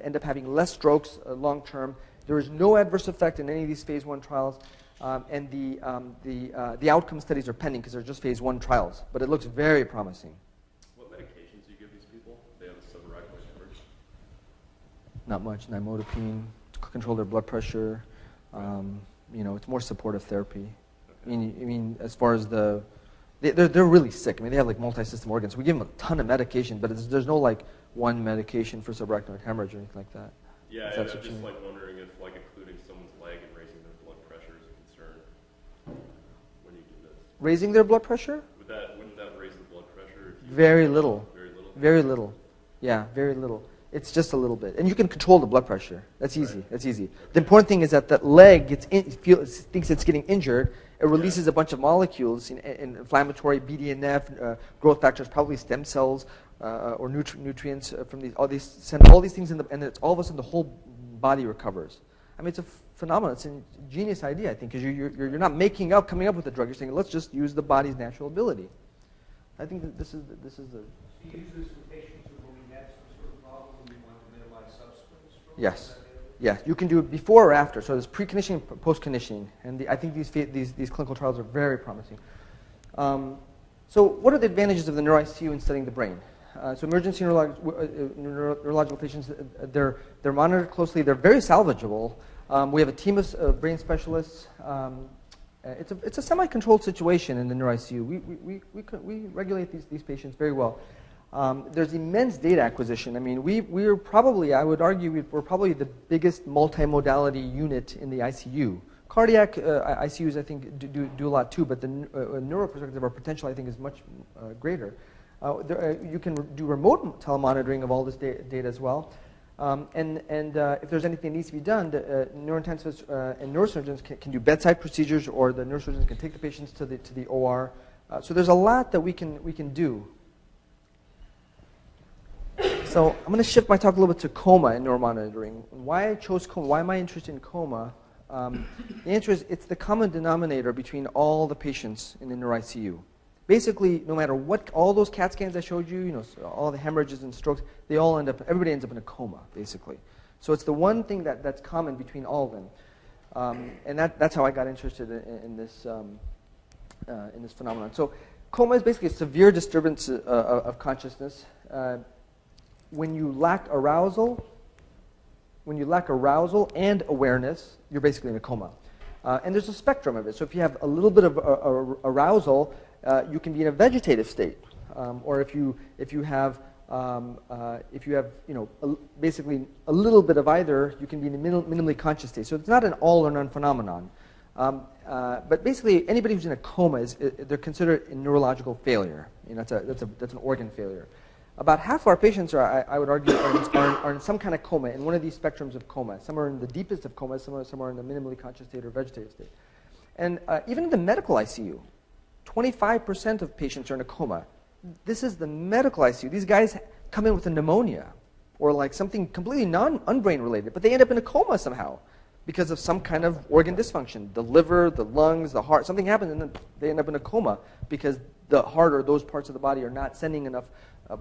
end up having less strokes long term. There is no adverse effect in any of these phase 1 trials, and the outcome studies are pending because they're just phase 1 trials. But it looks very promising. What medications do you give these people? They have a subarachnoid hemorrhage. Not much. Nimodipine to control their blood pressure. It's more supportive therapy. Okay. I mean, as far as they're really sick. I mean, they have like multi-system organs. We give them a ton of medication, but there's no like one medication for subarachnoid hemorrhage or anything like that. Yeah, and I'm just like wondering if like including someone's leg and raising their blood pressure is a concern when you do this. Raising their blood pressure? Wouldn't that raise the blood pressure? Very little. Very little? Very little. Yeah, very little. It's just a little bit. And you can control the blood pressure. That's easy. Right. That's easy. The important thing is that that leg thinks it's getting injured. It releases a bunch of molecules, in inflammatory, BDNF, growth factors, probably stem cells or nutrients from these. Send all these things in, and it's all of a sudden the whole body recovers. I mean, it's a phenomenon. It's a genius idea, I think, because you're not coming up with a drug. You're saying, let's just use the body's natural ability. I think that this is the. So you use this for patients who already have some sort of problem and you want to minimize subsequent strokes? Yes. Yeah, you can do it before or after. So there's preconditioning, postconditioning, and I think these clinical trials are very promising. So what are the advantages of the Neuro ICU in studying the brain? So emergency neurological patients, they're monitored closely. They're very salvageable. We have a team of brain specialists. It's a semi-controlled situation in the Neuro ICU. We regulate these patients very well. There's immense data acquisition. I mean, we're probably, I would argue, we're probably the biggest multimodality unit in the ICU. Cardiac ICUs, I think, do a lot too, but the neuro perspective of our potential, I think, is much greater. You can do remote telemonitoring of all this data as well. And if there's anything that needs to be done, the neuro-intensivists and neurosurgeons can do bedside procedures, or the neurosurgeons can take the patients to the OR. So there's a lot that we can do. So I'm going to shift my talk a little bit to coma and neuromonitoring. Why I chose coma, why am I interested in coma? The answer is it's the common denominator between all the patients in the Neuro ICU. Basically, no matter what, all those CAT scans I showed you, so all the hemorrhages and strokes, everybody ends up in a coma, basically. So it's the one thing that's common between all of them. And that's how I got interested in this phenomenon. So coma is basically a severe disturbance of consciousness. When you lack arousal and awareness, you're basically in a coma. And there's a spectrum of it. So if you have a little bit of arousal, you can be in a vegetative state. Or if you have basically a little bit of either, you can be in a minimally conscious state. So it's not an all or none phenomenon. But basically, anybody who's in a coma they're considered a neurological failure. That's an organ failure. About half of our patients I would argue, are in some kind of coma, in one of these spectrums of coma. Some are in the deepest of coma, some are in the minimally conscious state or vegetative state. And even in the medical ICU, 25% of patients are in a coma. This is the medical ICU. These guys come in with a pneumonia or like something completely unbrain related, but they end up in a coma somehow because of some kind of organ dysfunction. The liver, the lungs, the heart, something happens and then they end up in a coma because the heart or those parts of the body are not sending enough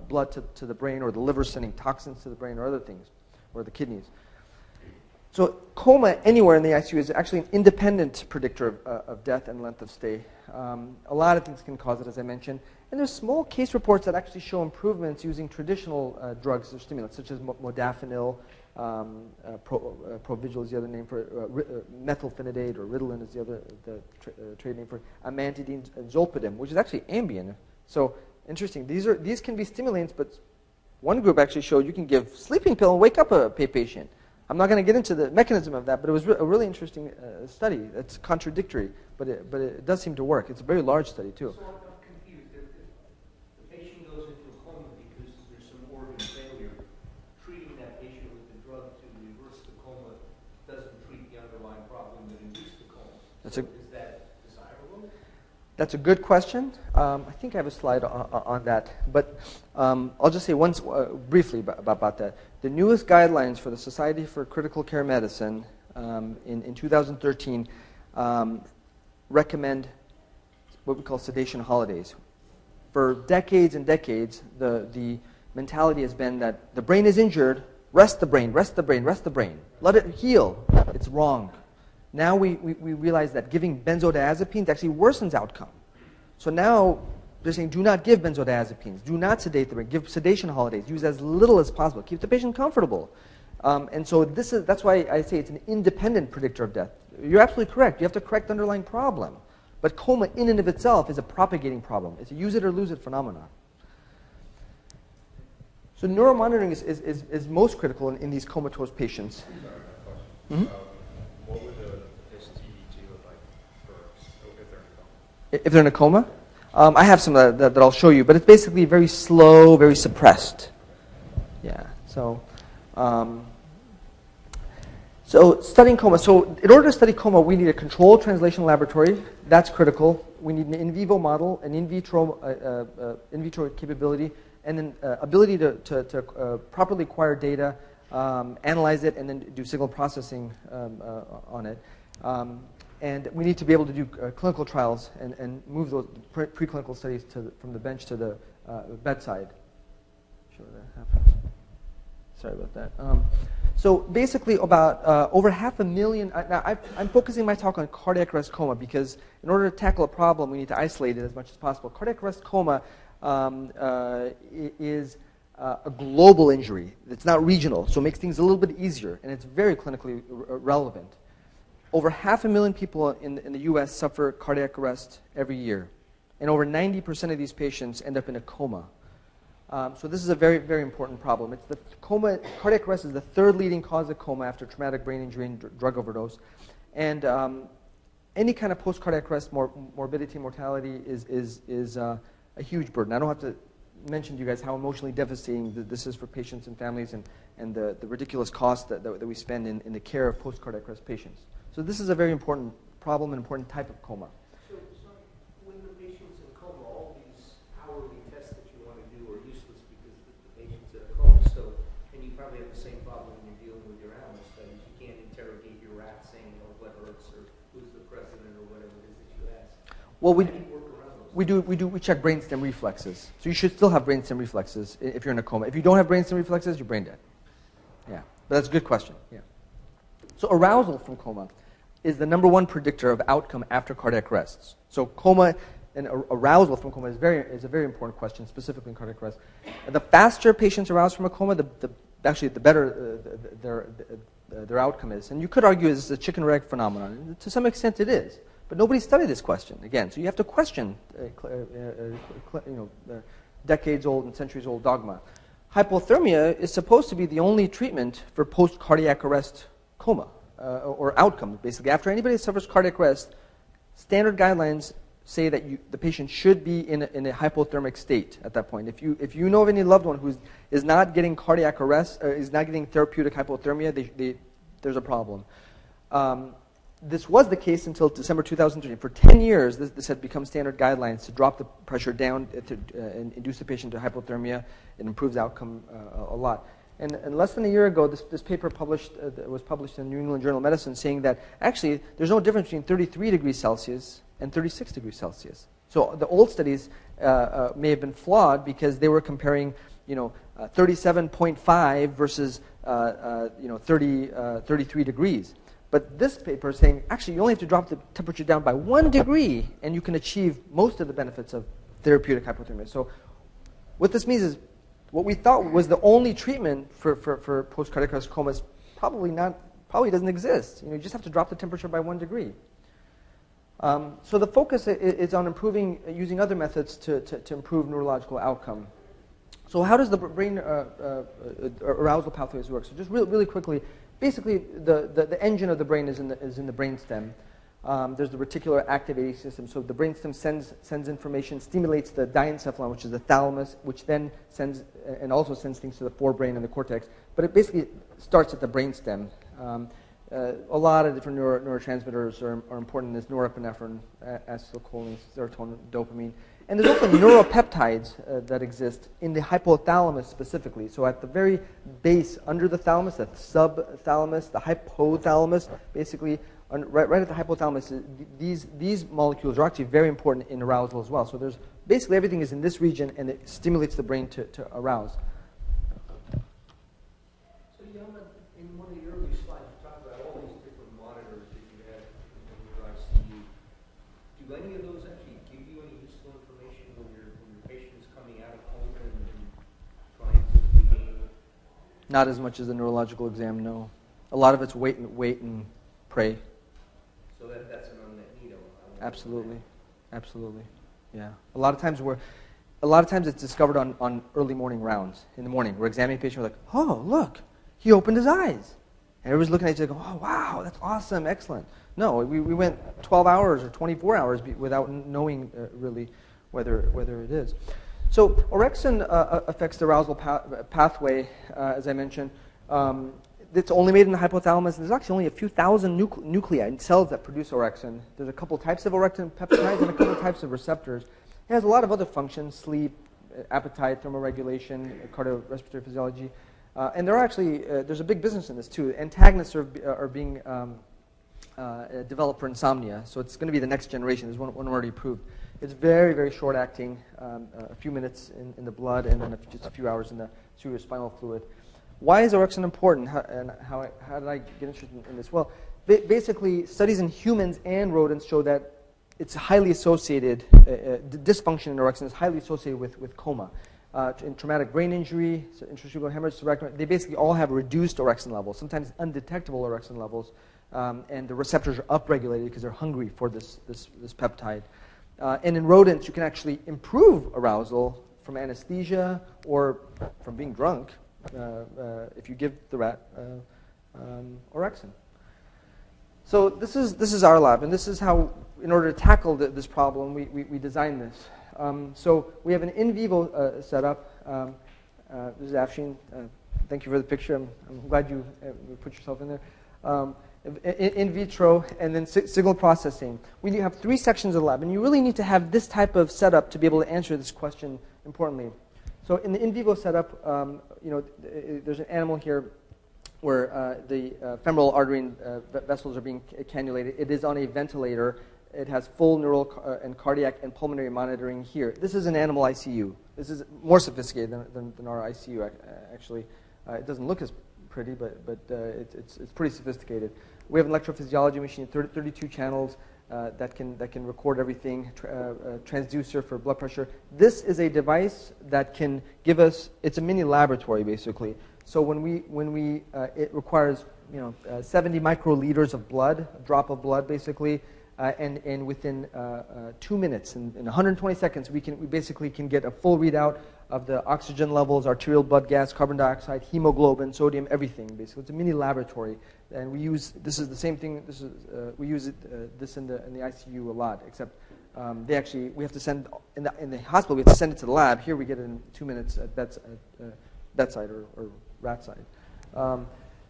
blood to the brain, or the liver sending toxins to the brain, or other things. or the kidneys. So coma anywhere in the ICU is actually an independent predictor of death and length of stay. A lot of things can cause it, as I mentioned. And there's small case reports that actually show improvements using traditional drugs or stimulants, such as modafinil, Provigil is the other name for it, methylphenidate, or Ritalin is the trade name for it, amantadine and zolpidem, which is actually Ambien. So interesting. These can be stimulants, but one group actually showed you can give sleeping pill and wake up a patient. I'm not going to get into the mechanism of that, but it was a really interesting study. It's contradictory, but it does seem to work. It's a very large study, too. So I'm confused. If the patient goes into a coma because there's some organ failure, treating that patient with the drug to reverse the coma doesn't treat the underlying problem that induced the coma. Is that desirable? That's a good question. I think I have a slide on that, but I'll just say once briefly about that. The newest guidelines for the Society for Critical Care Medicine in 2013 recommend what we call sedation holidays. For decades and decades, the mentality has been that the brain is injured, rest the brain, rest the brain, rest the brain. Let it heal. It's wrong. Now we realize that giving benzodiazepines actually worsens outcome. So now they're saying do not give benzodiazepines, do not sedate the brain, give sedation holidays, use as little as possible, keep the patient comfortable. And so that's why I say it's an independent predictor of death. You're absolutely correct. You have to correct the underlying problem. But coma in and of itself is a propagating problem. It's a use it or lose it phenomenon. So neuromonitoring is most critical in these comatose patients. Mm-hmm. What would this TDT look like if they're in a coma? I have some that I'll show you, but it's basically very slow, very suppressed. Yeah. So studying coma. So in order to study coma, we need a controlled translational laboratory. That's critical. We need an in vivo model, an in vitro capability, and then ability to properly acquire data, analyze it, and then do signal processing on it. And we need to be able to do clinical trials and move those preclinical studies from the bench to the bedside. Sure that happens. Sorry about that. So basically about over 500,000, now I'm focusing my talk on cardiac arrest coma because in order to tackle a problem, we need to isolate it as much as possible. Cardiac arrest coma is a global injury. It's not regional, so it makes things a little bit easier, and it's very clinically relevant. Over 500,000 people in the U.S. suffer cardiac arrest every year, and over 90% of these patients end up in a coma. So this is a very, very important problem. It's the coma. Cardiac arrest is the third leading cause of coma after traumatic brain injury and drug overdose. And any kind of post-cardiac arrest morbidity and mortality is a huge burden. I don't have to mention to you guys how emotionally devastating this is for patients and families and the ridiculous cost that we spend in the care of post-cardiac arrest patients. So this is a very important problem and important type of coma. So when the patient's in coma, all these hourly tests that you want to do are useless because the patient's in a coma. So, and you probably have the same problem when you're dealing with your animal studies. You can't interrogate your rat saying, oh, what hurts, or who's the president, or whatever it is that you ask. Well, we check brainstem reflexes. So you should still have brainstem reflexes if you're in a coma. If you don't have brainstem reflexes, you're brain dead. Yeah, but that's a good question. Yeah. So arousal from coma is the #1 predictor of outcome after cardiac arrests. So coma and arousal from coma is a very important question, specifically in cardiac arrest. The faster patients arouse from a coma, the better their outcome is. And you could argue it's a chicken or egg phenomenon. To some extent, it is. But nobody studied this question again. So you have to question, decades-old and centuries-old dogma. Hypothermia is supposed to be the only treatment for post-cardiac arrest coma. Or outcome, basically. After anybody suffers cardiac arrest, standard guidelines say that the patient should be in a hypothermic state at that point. If you know of any loved one who is not getting cardiac arrest, is not getting therapeutic hypothermia, there's a problem. This was the case until December 2013. For 10 years, this had become standard guidelines to drop the pressure down and induce the patient to hypothermia. It improves outcome a lot. And less than a year ago, this paper was published in New England Journal of Medicine saying that actually there's no difference between 33 degrees Celsius and 36 degrees Celsius. So the old studies may have been flawed because they were comparing 37.5 versus 33 degrees. But this paper is saying, actually, you only have to drop the temperature down by 1 degree, and you can achieve most of the benefits of therapeutic hypothermia. So what this means is what we thought was the only treatment for post-cardiac arrest coma is probably doesn't exist. You just have to drop the temperature by 1 degree. So the focus is on using other methods to improve neurological outcome. So how does the brain arousal pathways work? So just really quickly, basically the engine of the brain is in the brainstem. There's the reticular activating system. So the brainstem sends information, stimulates the diencephalon, which is the thalamus, which then sends things to the forebrain and the cortex. But it basically starts at the brainstem. A lot of different neurotransmitters are important. There's norepinephrine, acetylcholine, serotonin, dopamine. And there's also neuropeptides that exist in the hypothalamus specifically. So at the very base, under the thalamus, the subthalamus, the hypothalamus, basically, right at the hypothalamus, these molecules are actually very important in arousal as well. So there's basically everything is in this region, and it stimulates the brain to arouse. So Yama, in one of the early slides, you talked about all these different monitors that you have in your ICU. Do any of those actually give you any useful information when your patient's coming out of coma and trying to regain? Not as much as the neurological exam, no. A lot of it's wait and pray. So that's an unmet need. Absolutely. Yeah. A lot of times it's discovered on early morning rounds. In the morning, we're examining a patient. We're like, oh, look, he opened his eyes. And everybody's looking at each other, oh, wow, that's awesome, excellent. No, we went 12 hours or 24 hours without knowing really whether it is. So orexin affects the arousal pathway, as I mentioned. It's only made in the hypothalamus. There's actually only a few thousand nuclei and cells that produce orexin. There's a couple types of orexin peptides and a couple types of receptors. It has a lot of other functions: sleep, appetite, thermoregulation, cardiorespiratory physiology. And there's a big business in this too. Antagonists are being developed for insomnia. So it's going to be the next generation. There's one already approved. It's very, very short acting, a few minutes in the blood and then just a few hours in the cerebrospinal fluid. Why is orexin important, and how did I get interested in this? Well, basically, studies in humans and rodents show that it's highly associated, dysfunction in orexin is highly associated with coma. In traumatic brain injury, so intracerebral hemorrhage, cerebral, they basically all have reduced orexin levels, sometimes undetectable orexin levels, and the receptors are upregulated because they're hungry for this peptide. And in rodents, you can actually improve arousal from anesthesia or from being drunk, if you give the rat orexin. So this is our lab, and this is how, in order to tackle this problem, we designed this. So we have an in vivo setup. This is Afshin. Thank you for the picture. I'm glad you put yourself in there. In vitro, and then signal processing. We have 3 sections of the lab, and you really need to have this type of setup to be able to answer this question importantly. So in the in vivo setup, there's an animal here where the femoral artery and vessels are being cannulated. It is on a ventilator. It has full neural and cardiac and pulmonary monitoring here. This is an animal ICU. This is more sophisticated than our ICU, actually. It doesn't look as pretty, but it's pretty sophisticated. We have an electrophysiology machine, 32 channels. That can record everything, transducer for blood pressure. This is a device that can give us, it's a mini laboratory basically. So it requires 70 microliters of blood, a drop of blood basically, and within 2 minutes, in 120 seconds, we basically can get a full readout of the oxygen levels, arterial blood gas, carbon dioxide, hemoglobin, sodium, everything basically. It's a mini laboratory. And this is the same thing. We use this in the ICU a lot, except we have to send in the hospital. We have to send it to the lab. Here we get it in 2 minutes at bedside or rat side.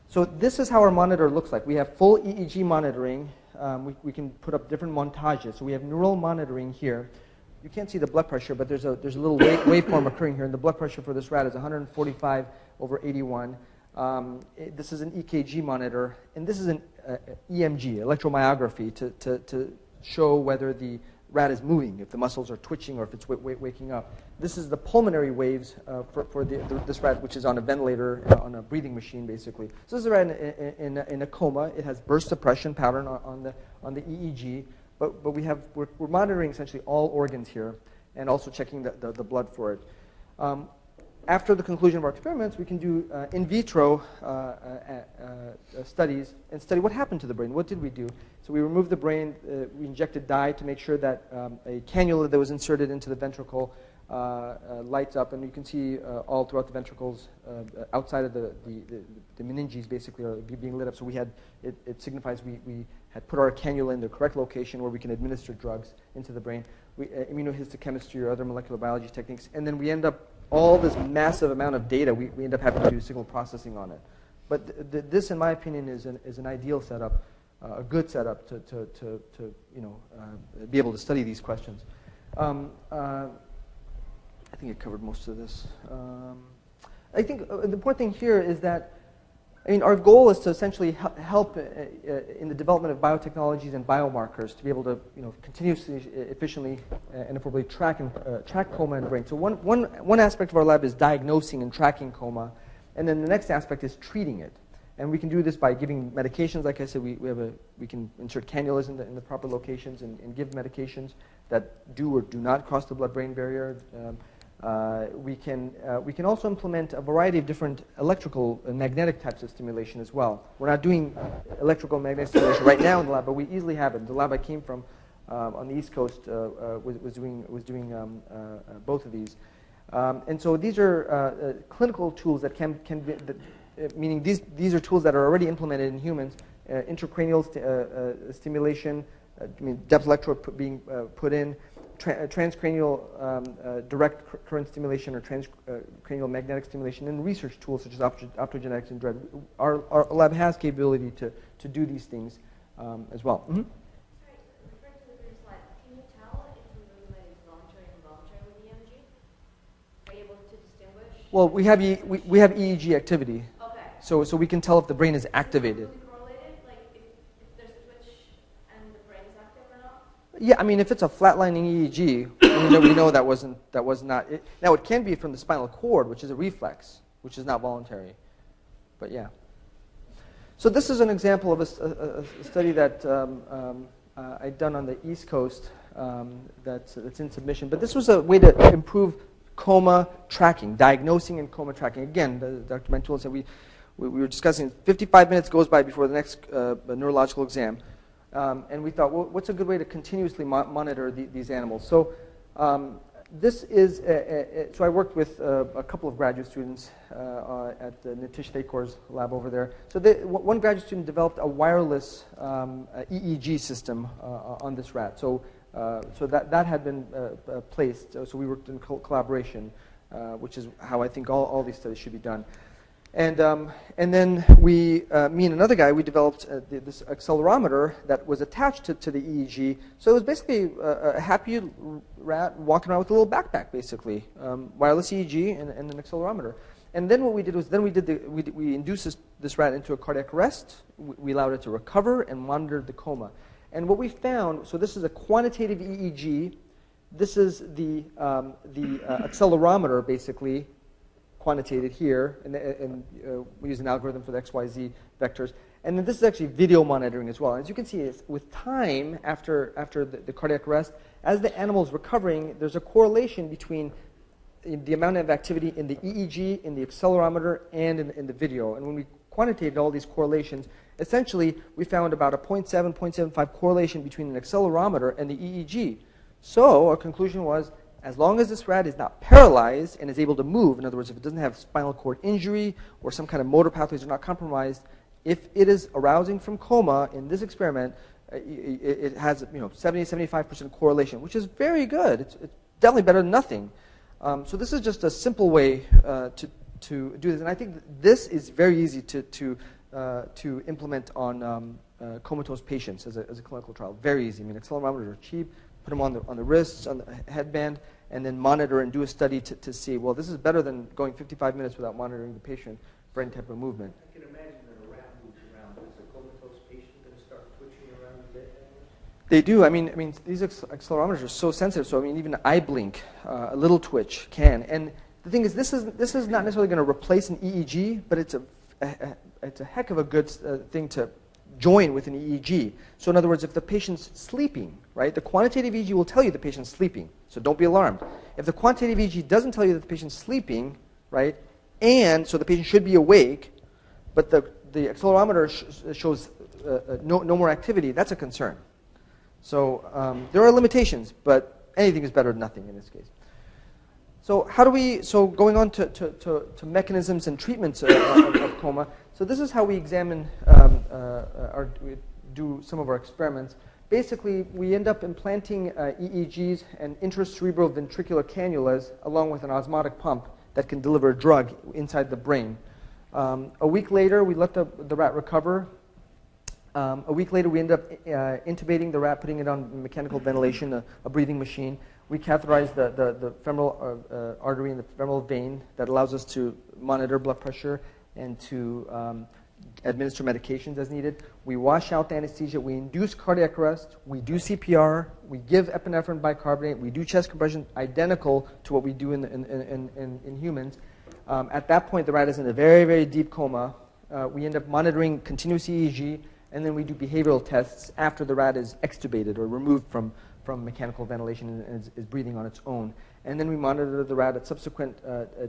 So this is how our monitor looks like. We have full EEG monitoring. We can put up different montages. So we have neural monitoring here. You can't see the blood pressure, but there's a little waveform occurring here, and the blood pressure for this rat is 145/81. This is an EKG monitor, and this is an EMG, electromyography, to show whether the rat is moving, if the muscles are twitching, or if it's waking up. This is the pulmonary waves for this rat, which is on a ventilator, on a breathing machine, basically. So this is a rat in a coma. It has burst suppression pattern on the EEG, but we're monitoring essentially all organs here, and also checking the blood for it. After the conclusion of our experiments, we can do in vitro studies and study what happened to the brain. What did we do? So we removed the brain, we injected dye to make sure that a cannula that was inserted into the ventricle lights up, and you can see all throughout the ventricles, outside of the meninges basically are being lit up. So it signifies we had put our cannula in the correct location where we can administer drugs into the brain. Immunohistochemistry or other molecular biology techniques, and then we end up all this massive amount of data, we end up having to do signal processing on it. But this, in my opinion, is an ideal setup, a good setup to be able to study these questions. I think I covered most of this. I think the important thing here is that, our goal is to essentially help in the development of biotechnologies and biomarkers to be able to, continuously, efficiently, and appropriately track coma in the brain. So one aspect of our lab is diagnosing and tracking coma, and then the next aspect is treating it. And we can do this by giving medications. Like I said, we can insert cannulas in the proper locations and give medications that do or do not cross the blood-brain barrier. We can also implement a variety of different electrical and magnetic types of stimulation as well. We're not doing electrical and magnetic stimulation right now in the lab, but we easily have it. The lab I came from on the East Coast was doing both of these. And so these are clinical tools that can be, meaning these are tools that are already implemented in humans. Intracranial stimulation, depth electrode being put in. Transcranial direct current stimulation or transcranial magnetic stimulation, and research tools such as optogenetics and DREAD. Our lab has capability to do these things as well. Mm-hmm. Sorry, referring to the previous slide, can you tell if the movement is voluntary and involuntary with EMG? Are you able to distinguish? Well, we have EEG activity. Okay. So we can tell if the brain is activated. Yeah, if it's a flatlining EEG, we know that was not it. Now it can be from the spinal cord, which is a reflex, which is not voluntary. But yeah. So this is an example of a study that I'd done on the East Coast that's in submission. But this was a way to improve coma tracking, diagnosing and coma tracking. Again, Dr. Mantua said we were discussing 55 minutes goes by before the next neurological exam. And we thought, well, what's a good way to continuously monitor these animals? So this is, so I worked with a couple of graduate students at Nitish Thekor's lab over there. So one graduate student developed a wireless EEG system on this rat. So that had been placed. So we worked in collaboration, which is how I think all these studies should be done. And then me and another guy, we developed this accelerometer that was attached to the EEG. So it was basically a happy rat walking around with a little backpack, basically, wireless EEG and an accelerometer. And then what we did was we induced this rat into a cardiac arrest. We allowed it to recover and monitored the coma. And what we found, so this is a quantitative EEG. This is the accelerometer, basically, quantitated here, and we use an algorithm for the XYZ vectors. And then this is actually video monitoring as well. As you can see, with time after the cardiac arrest, as the animal is recovering, there's a correlation between the amount of activity in the EEG, in the accelerometer, and in the video. And when we quantitated all these correlations, essentially we found about a 0.7, 0.75 correlation between an accelerometer and the EEG. So our conclusion was, as long as this rat is not paralyzed and is able to move, in other words, if it doesn't have spinal cord injury or some kind of motor pathways are not compromised, if it is arousing from coma in this experiment, it has 70-75% correlation, which is very good. It's definitely better than nothing. So this is just a simple way to do this, and I think this is very easy to implement on comatose patients as a clinical trial. Very easy. Accelerometers are cheap. Put them on the wrists, on the headband, and then monitor and do a study to see, well, this is better than going 55 minutes without monitoring the patient for any type of movement. I can imagine that a rat moves around. Is a comatose patient going to start twitching around a bit? They do. I mean, these accelerometers are so sensitive. So I mean, even an eye blink, a little twitch can. And the thing is, this is not necessarily going to replace an EEG, but it's a heck of a good thing to join with an EEG. So in other words, if the patient's sleeping, right, the quantitative EEG will tell you the patient's sleeping. So don't be alarmed. If the quantitative EEG doesn't tell you that the patient's sleeping, right, and so the patient should be awake, but the accelerometer shows no more activity, that's a concern. So there are limitations, but anything is better than nothing in this case. So going on to mechanisms and treatments of coma. So this is how we examine we do some of our experiments. Basically, we end up implanting EEGs and intracerebral ventricular cannulas along with an osmotic pump that can deliver a drug inside the brain. A week later, we let the rat recover. A week later, we end up intubating the rat, putting it on mechanical ventilation, a breathing machine. We catheterize the femoral artery and the femoral vein that allows us to monitor blood pressure and to administer medications as needed. We wash out the anesthesia. We induce cardiac arrest. We do CPR. We give epinephrine bicarbonate. We do chest compression, identical to what we do in humans. At that point, the rat is in a very, very deep coma. We end up monitoring continuous EEG, and then we do behavioral tests after the rat is extubated or removed from mechanical ventilation and is breathing on its own. And then we monitor the rat at subsequent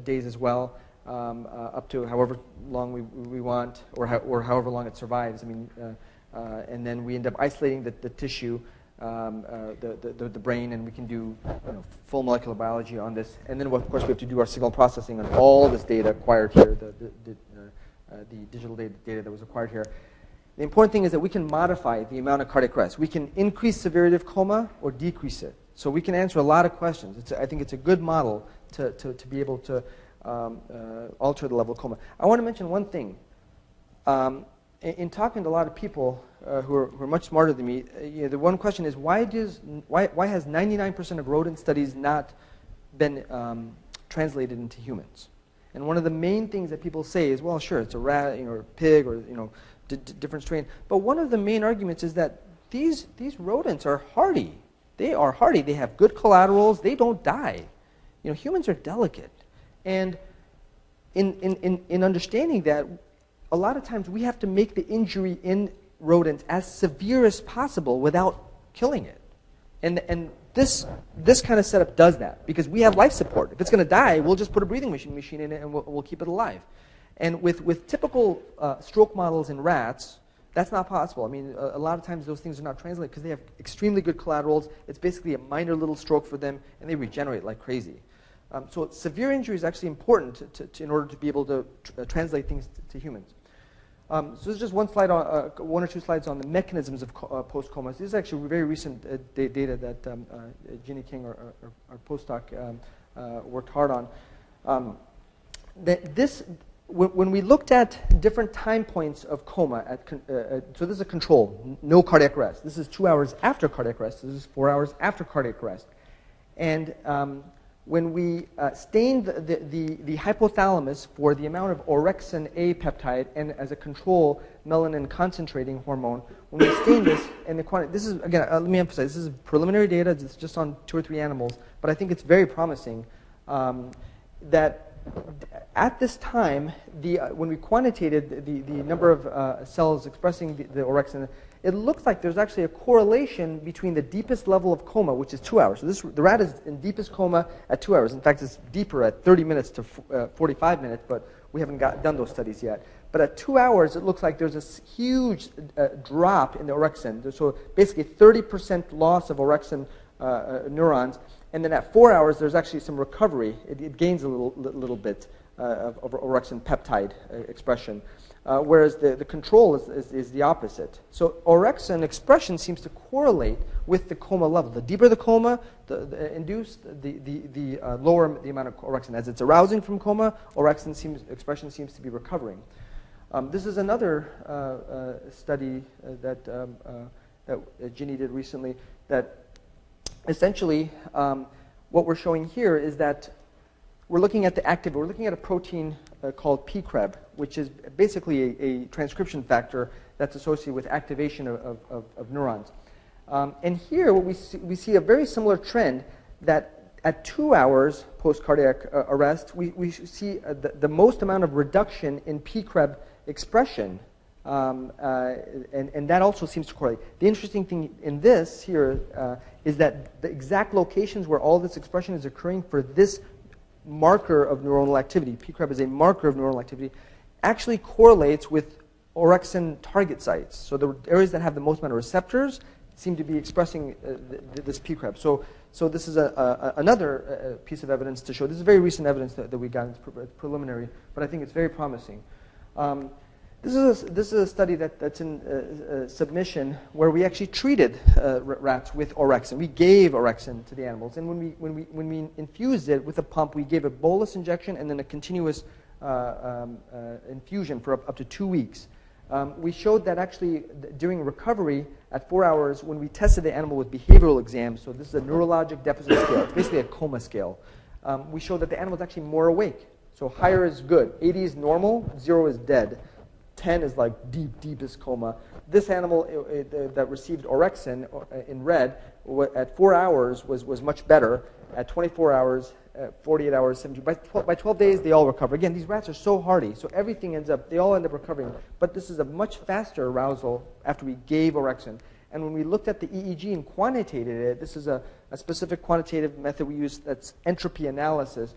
days as well, up to however long we want or however long it survives. I mean, and then we end up isolating the tissue, the brain, and we can do full molecular biology on this. And then, of course, we have to do our signal processing on all this data acquired here, the digital data that was acquired here. The important thing is that we can modify the amount of cardiac arrest. We can increase severity of coma or decrease it. So we can answer a lot of questions. I think it's a good model to be able to alter the level of coma. I want to mention one thing. In talking to a lot of people who are much smarter than me, the one question is why has 99% of rodent studies not been translated into humans? And one of the main things that people say is, well, sure, it's a rat, or a pig, or different strain. But one of the main arguments is that these rodents are hardy. They are hardy. They have good collaterals. They don't die. Humans are delicate. And in understanding that, a lot of times we have to make the injury in rodents as severe as possible without killing it. And this kind of setup does that because we have life support. If it's going to die, we'll just put a breathing machine in it and we'll keep it alive. And with typical stroke models in rats, that's not possible. I mean, a lot of times those things are not translated because they have extremely good collaterals. It's basically a minor little stroke for them, and they regenerate like crazy. So severe injury is actually important in order to be able to translate things to humans. So this is just one slide, one or two slides on the mechanisms of post-coma. This is actually very recent data that Ginny King, our postdoc, worked hard on. When we looked at different time points of coma, so this is a control, no cardiac arrest. This is 2 hours after cardiac arrest. This is 4 hours after cardiac arrest. And when we stained the hypothalamus for the amount of orexin A peptide and as a control melanin concentrating hormone, when we stained this, and the quantity, this is, again, let me emphasize, this is preliminary data. It's just on 2 or 3 animals, but I think it's very promising that at this time, when we quantitated the number of cells expressing the orexin, it looks like there's actually a correlation between the deepest level of coma, which is 2 hours. So the rat is in deepest coma at 2 hours. In fact, it's deeper at 30 minutes to 45 minutes, but we haven't done those studies yet. But at 2 hours, it looks like there's this huge drop in the orexin. So basically 30% loss of orexin neurons. And then at 4 hours, there's actually some recovery. It gains a little bit of orexin peptide expression, whereas the control is the opposite. So orexin expression seems to correlate with the coma level. The deeper the coma, the induced, the lower the amount of orexin. As it's arousing from coma, orexin expression seems to be recovering. This is another study that Ginny did recently that essentially, what we're showing here is that we're looking at we're looking at a protein called PCREB, which is basically a transcription factor that's associated with activation of neurons. And here what we see a very similar trend that at 2 hours post-cardiac arrest, we see the most amount of reduction in PCREB expression. And that also seems to correlate. The interesting thing in this here is that the exact locations where all this expression is occurring for this marker of neuronal activity, PCREB is a marker of neuronal activity, actually correlates with orexin target sites. So the areas that have the most amount of receptors seem to be expressing this PCREB. So this is another piece of evidence to show. This is very recent evidence that we got. It's preliminary, but I think it's very promising. This is a study that's in submission where we actually treated rats with orexin. We gave orexin to the animals, and when we infused it with a pump, we gave a bolus injection and then a continuous infusion for up to 2 weeks. We showed that actually during recovery at 4 hours, when we tested the animal with behavioral exams, so this is a neurologic deficit scale, it's basically a coma scale, we showed that the animal is actually more awake. So higher is good, 80 is normal, 0 is dead, 10 is like deepest coma. This animal that received orexin in red at 4 hours was much better. At 24 hours, 48 hours, 70. By 12 days, they all recover. Again, these rats are so hardy, so everything they all end up recovering. But this is a much faster arousal after we gave orexin. And when we looked at the EEG and quantitated it, this is a specific quantitative method we use that's entropy analysis.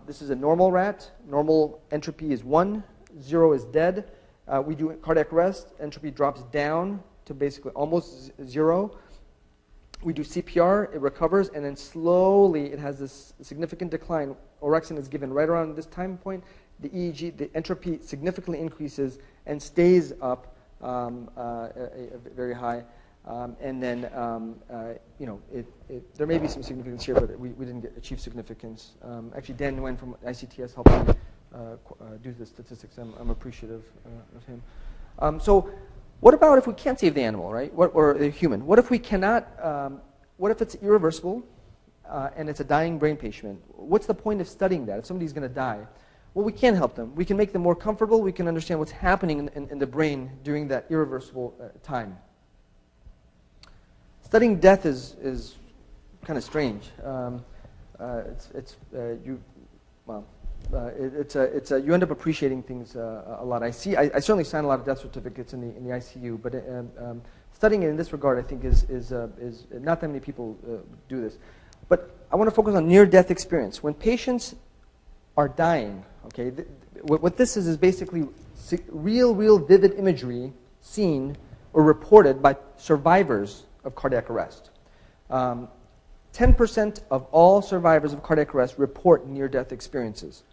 This is a normal rat. Normal entropy is 1, 0 is dead. We do cardiac arrest. Entropy drops down to basically almost 0. We do CPR, it recovers, and then slowly it has this significant decline. Orexin is given right around this time point. The EEG, the entropy significantly increases and stays up very high. And then, there may be some significance here, but we didn't achieve significance. Actually, Dan Nguyen from ICTS helped me do the statistics. I'm appreciative of him. So what about if we can't save the animal, right? Or the human? What if we cannot, what if it's irreversible and it's a dying brain patient? What's the point of studying that if somebody's going to die? Well, we can help them. We can make them more comfortable. We can understand what's happening in the brain during that irreversible time. Studying death is kind of strange. You end up appreciating things a lot. I certainly sign a lot of death certificates in the ICU, but studying it in this regard, I think, is not that many people do this. But I want to focus on near-death experience. When patients are dying, okay, what this is basically real vivid imagery seen or reported by survivors of cardiac arrest. 10% of all survivors of cardiac arrest report near-death experiences.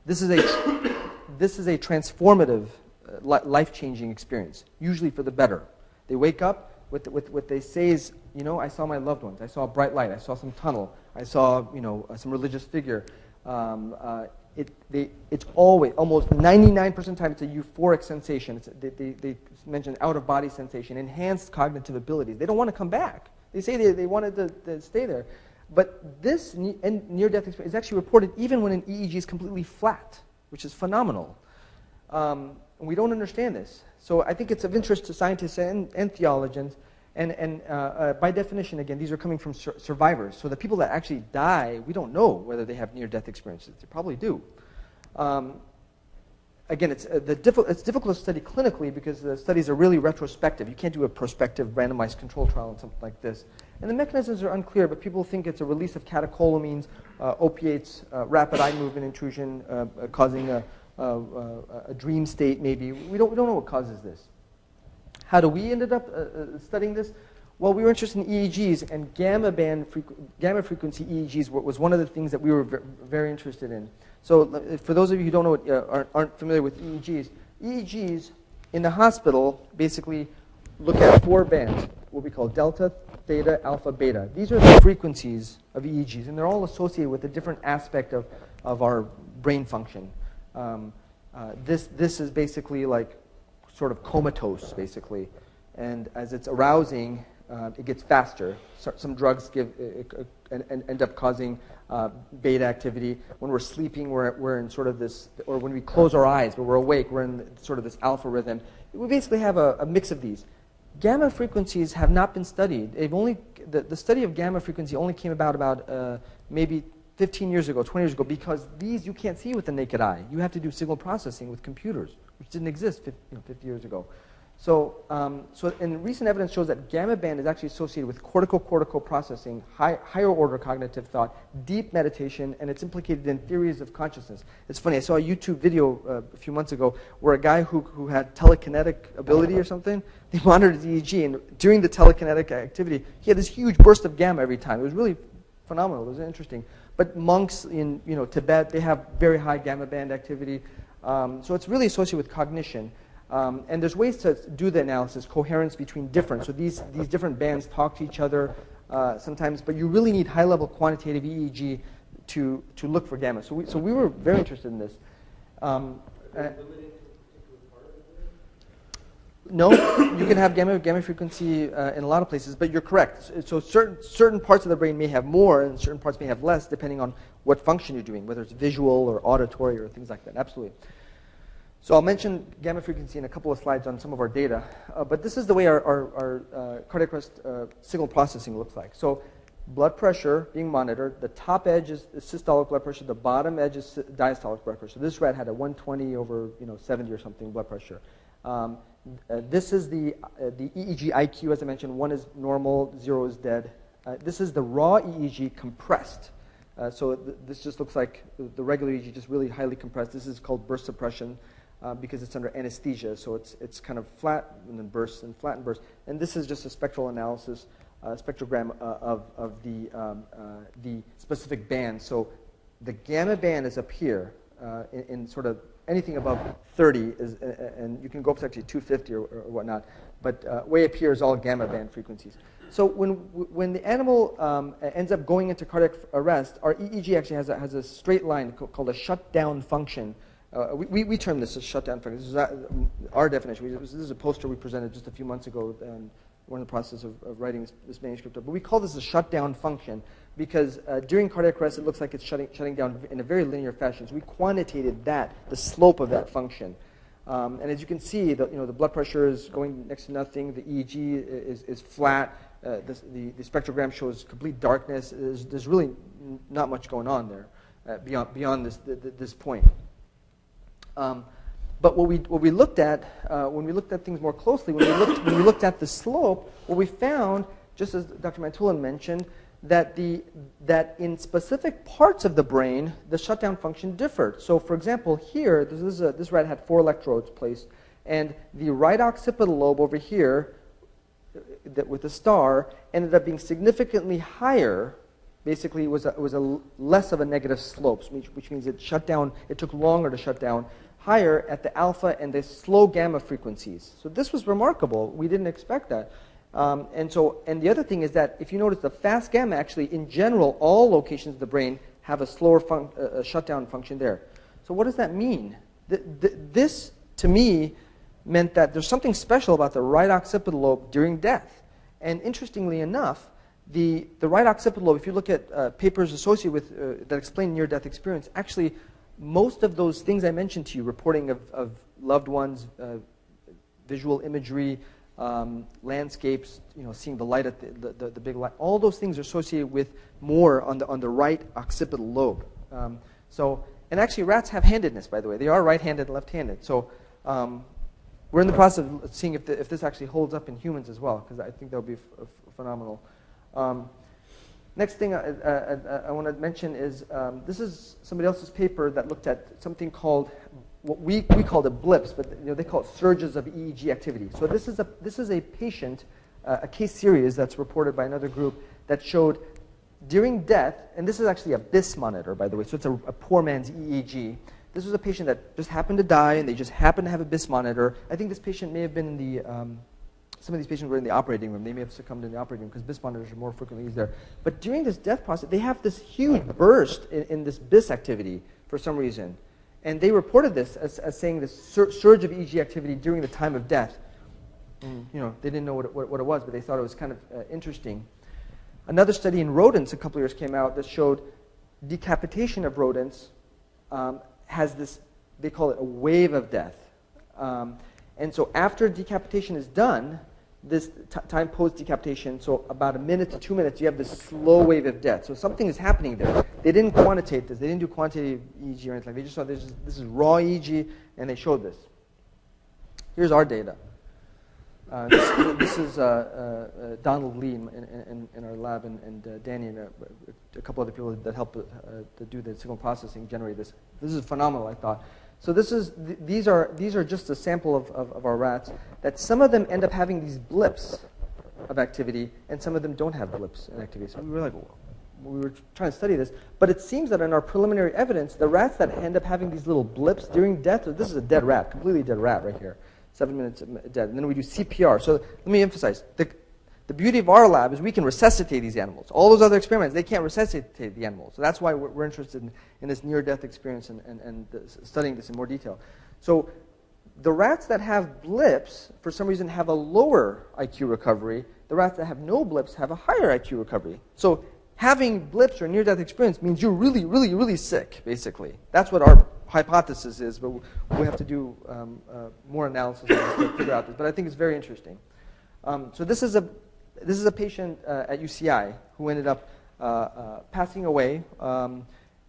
This is a transformative, life-changing experience, usually for the better. They wake up with what they say is, I saw my loved ones. I saw a bright light. I saw some tunnel. I saw, some religious figure. It's always, almost 99% of the time, it's a euphoric sensation. They mention out-of-body sensation, enhanced cognitive abilities. They don't want to come back. They say they wanted to stay there. But this near-death experience is actually reported even when an EEG is completely flat, which is phenomenal. And we don't understand this. So I think it's of interest to scientists and theologians. And by definition, again, these are coming from survivors. So the people that actually die, we don't know whether they have near-death experiences. They probably do. Again, it's difficult to study clinically because the studies are really retrospective. You can't do a prospective randomized control trial on something like this. And the mechanisms are unclear, but people think it's a release of catecholamines, opiates, rapid eye movement intrusion, causing a dream state maybe. We don't know what causes this. How do we ended up studying this? Well, we were interested in EEGs, and gamma frequency EEGs was one of the things that we were very interested in. So for those of you who don't know, aren't familiar with EEGs in the hospital basically look at 4 bands, what we call delta, theta, alpha, beta. These are the frequencies of EEGs, and they're all associated with a different aspect of our brain function. This is basically like sort of comatose, basically. And as it's arousing, it gets faster. So, some drugs end up causing beta activity. When we're sleeping, we're in sort of this, or when we close our eyes, but we're awake, we're in sort of this alpha rhythm. We basically have a mix of these. gamma frequencies have not been studied. The study of gamma frequency only came about maybe 15 years ago, 20 years ago, because these you can't see with the naked eye. You have to do signal processing with computers, which didn't exist 50 years ago. So, and recent evidence shows that gamma band is actually associated with cortical processing, higher order cognitive thought, deep meditation, and it's implicated in theories of consciousness. It's funny, I saw a YouTube video a few months ago where a guy who had telekinetic ability or something, they monitored his EEG, and during the telekinetic activity, he had this huge burst of gamma every time. It was really phenomenal. It was interesting. But monks in Tibet, they have very high gamma band activity. So it's really associated with cognition. And there's ways to do the analysis, coherence between different. So these different bands talk to each other sometimes, but you really need high-level quantitative EEG to look for gamma. So we were very interested in this. No, you can have gamma frequency in a lot of places, but you're correct. So certain parts of the brain may have more, and certain parts may have less, depending on what function you're doing, whether it's visual or auditory or things like that. Absolutely. So I'll mention gamma frequency in a couple of slides on some of our data, but this is the way our cardiac arrest signal processing looks like. So blood pressure being monitored. The top edge is systolic blood pressure. The bottom edge is diastolic blood pressure. So this rat had a 120 over 70 or something blood pressure. This is the EEG IQ, as I mentioned. 1 is normal, 0 is dead. This is the raw EEG compressed. This just looks like the regular EEG, just really highly compressed. This is called burst suppression because it's under anesthesia. So it's kind of flat and then bursts and flat and bursts. And this is just a spectral analysis, spectrogram of the specific band. So the gamma band is up here in sort of anything above 30 is, and you can go up to actually 250 or whatnot, but way up here is all gamma band frequencies. So when the animal ends up going into cardiac arrest, our EEG actually has a straight line called a shutdown function. We term this as shutdown function. This is our definition. This is a poster we presented just a few months ago, and we're in the process of writing this manuscript up. But we call this a shutdown function because during cardiac arrest, it looks like it's shutting down in a very linear fashion. So we quantitated the slope of that function. And as you can see, the blood pressure is going next to nothing. The EEG is flat. The spectrogram shows complete darkness. There's really not much going on there beyond this point. But what we looked at when we looked at things more closely, when we looked at the slope, what we found, just as Dr. Mantulan mentioned, that in specific parts of the brain, the shutdown function differed. So, for example, here, this rat had 4 electrodes placed, and the right occipital lobe over here, with the star, ended up being significantly higher. Basically, it was a less of a negative slope, which means it shut down. It took longer to shut down. Higher at the alpha and the slow gamma frequencies. So this was remarkable. We didn't expect that. And the other thing is that if you notice the fast gamma, actually, in general, all locations of the brain have a slower shutdown function there. So what does that mean? This, to me, meant that there's something special about the right occipital lobe during death. And interestingly enough, the right occipital lobe, if you look at papers associated with that explain near-death experience, actually, most of those things I mentioned to you, reporting of loved ones, visual imagery, landscapes, seeing the light at the big light, all those things are associated with more on the right occipital lobe. And actually rats have handedness, by the way. They are right-handed and left-handed. So we're in the process of seeing if this actually holds up in humans as well, because I think that would be phenomenal. Next thing I want to mention is this is somebody else's paper that looked at something called, what we call the blips, but they call it surges of EEG activity. So this is a patient, a case series that's reported by another group that showed during death, and this is actually a BIS monitor, by the way, so it's a poor man's EEG. This was a patient that just happened to die, and they just happened to have a BIS monitor. I think this patient may have been in the some of these patients were in the operating room. They may have succumbed in the operating room because BIS monitors are more frequently used there. But during this death process, they have this huge burst in this BIS activity for some reason. And they reported this as saying this surge of EEG activity during the time of death. And, they didn't know what it was, but they thought it was kind of interesting. Another study in rodents a couple of years came out that showed decapitation of rodents has this, they call it a wave of death. And so after decapitation is done, this time post-decapitation, so about a minute to 2 minutes, you have this slow wave of death. So something is happening there. They didn't quantitate this. They didn't do quantitative EEG or anything. They just saw this is raw EEG, and they showed this. Here's our data. This is Donald Lee in our lab, and Danny and a couple other people that helped to do the signal processing generate this. This is phenomenal, I thought. So these are just a sample of our rats, that some of them end up having these blips of activity, and some of them don't have blips in activity. So we were like, we were trying to study this, but it seems that in our preliminary evidence, the rats that end up having these little blips during death, this is a dead rat, completely dead rat right here, 7 minutes dead, and then we do CPR. So let me emphasize, the beauty of our lab is we can resuscitate these animals. All those other experiments, they can't resuscitate the animals. So that's why we're interested in this near-death experience and studying this in more detail. So the rats that have blips, for some reason, have a lower IQ recovery. The rats that have no blips have a higher IQ recovery. So having blips or near-death experience means you're really, really, really sick, basically. That's what our hypothesis is, but we have to do more analysis to figure out this. But I think it's very interesting. So this is a patient at UCI who ended up passing away,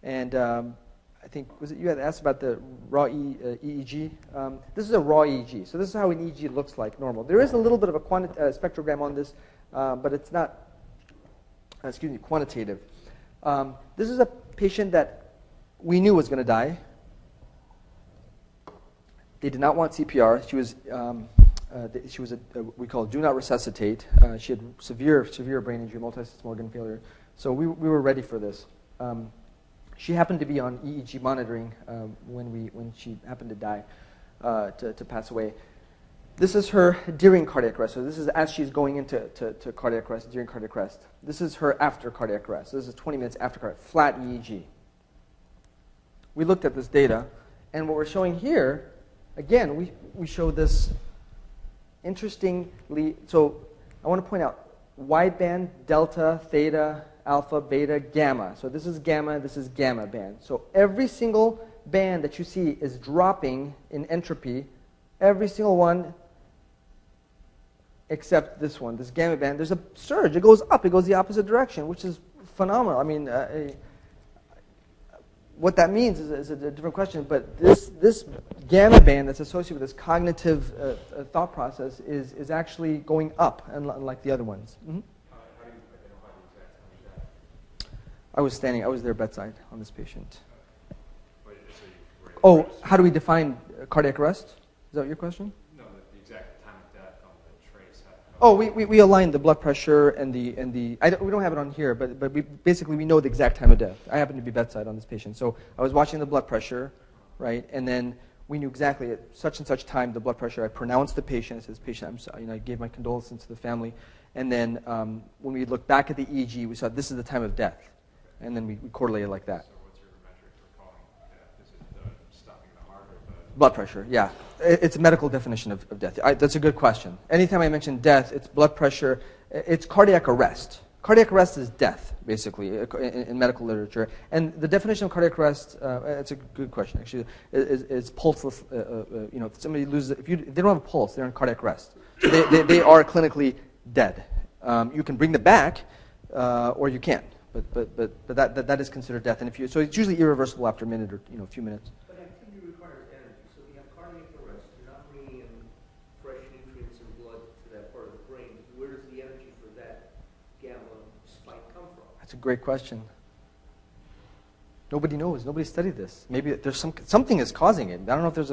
and I think, was it you had asked about the raw EEG? This is a raw EEG, so this is how an EEG looks like normal. There is a little bit of a spectrogram on this, but it's not, quantitative. This is a patient that we knew was going to die. They did not want CPR. She was we call it do not resuscitate. She had severe brain injury, multisystem organ failure. So we were ready for this. She happened to be on EEG monitoring when she happened to die, to pass away. This is her during cardiac arrest. So this is as she's going into cardiac arrest, during cardiac arrest. This is her after cardiac arrest. So this is 20 minutes after cardiac, flat EEG. We looked at this data, and what we're showing here, again, we show this interestingly. So I want to point out wideband, delta, theta, alpha, beta, gamma. So this is gamma band. So every single band that you see is dropping in entropy, every single one except this one, this gamma band. There's a surge. It goes up. It goes the opposite direction, which is phenomenal. I mean, what that means is a different question, but this gamma band that's associated with this cognitive thought process is actually going up, unlike the other ones. Mm-hmm. How do you identify the exact time of death? I was there bedside on this patient. So How do we define cardiac arrest? Is that your question? No, the exact time of death on the trace. We aligned the blood pressure and we don't have it on here, but we know the exact time of death. I happened to be bedside on this patient, so I was watching the blood pressure, right, and then we knew exactly at such and such time the blood pressure. I pronounced the patient. I said, patient, I gave my condolences to the family, and then when we looked back at the EEG, we saw this is the time of death, and then we correlated like that. So what's your metric for calling death? Is it the stopping the heart or the... Blood pressure, yeah. It's a medical definition of death. That's a good question. Anytime I mention death, it's blood pressure. It's cardiac arrest. Cardiac arrest is death, basically, in medical literature. And the definition of cardiac arrest, it's a good question, actually, is pulseless. If somebody loses, if they don't have a pulse, they're in cardiac arrest. So they are clinically dead. You can bring them back, or you can't. But that is considered death. And so it's usually irreversible after a minute or a few minutes. But activity requires energy. So if you have cardiac arrest, you're not bringing in fresh nutrients and blood to that part of the brain. Where does the energy for that gamma spike come from? That's a great question. Nobody knows. Nobody studied this. Maybe there's something is causing it. I don't know if there's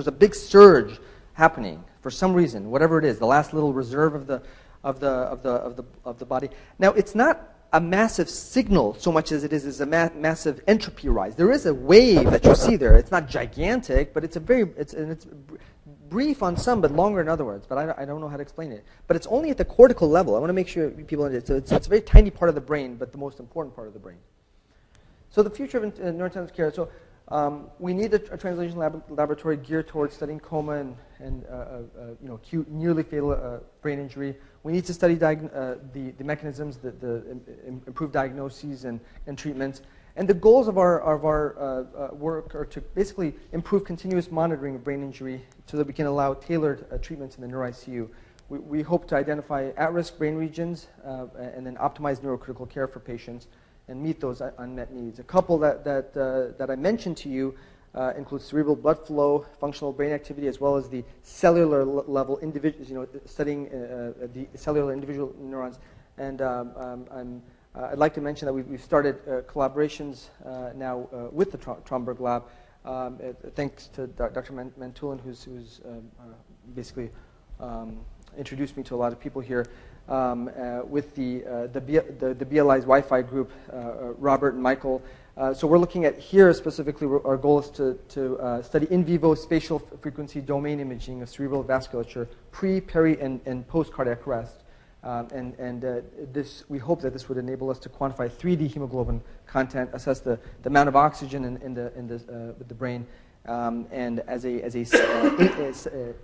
a big surge happening for some reason, whatever it is. The last little reserve of the body. Now it's not a massive signal so much as it is a massive entropy rise. There is a wave that you see there. It's not gigantic, but it's brief on some, but longer in other words. But I don't know how to explain it. But it's only at the cortical level. I want to make sure people understand. So it's a very tiny part of the brain, but the most important part of the brain. So the future of neurointensive care. So we need a translational laboratory geared towards studying coma and acute, nearly fatal brain injury. We need to study the mechanisms, the improved diagnoses and treatments. And the goals of our work are to basically improve continuous monitoring of brain injury so that we can allow tailored treatments in the Neuro ICU. we hope to identify at-risk brain regions and then optimize neurocritical care for patients and meet those unmet needs. A couple that I mentioned to you include cerebral blood flow, functional brain activity, as well as the cellular level individual, studying the cellular individual neurons. And I'd like to mention that we've started collaborations now with the Tromberg lab, thanks to Dr. Mantulin, who's basically introduced me to a lot of people here, with the BLI's Wi-Fi group, Robert and Michael. So we're looking at here specifically, our goal is to study in vivo spatial frequency domain imaging of cerebral vasculature pre, peri, and post-cardiac arrest. We hope that this would enable us to quantify 3D hemoglobin content, assess the amount of oxygen in the brain, and as a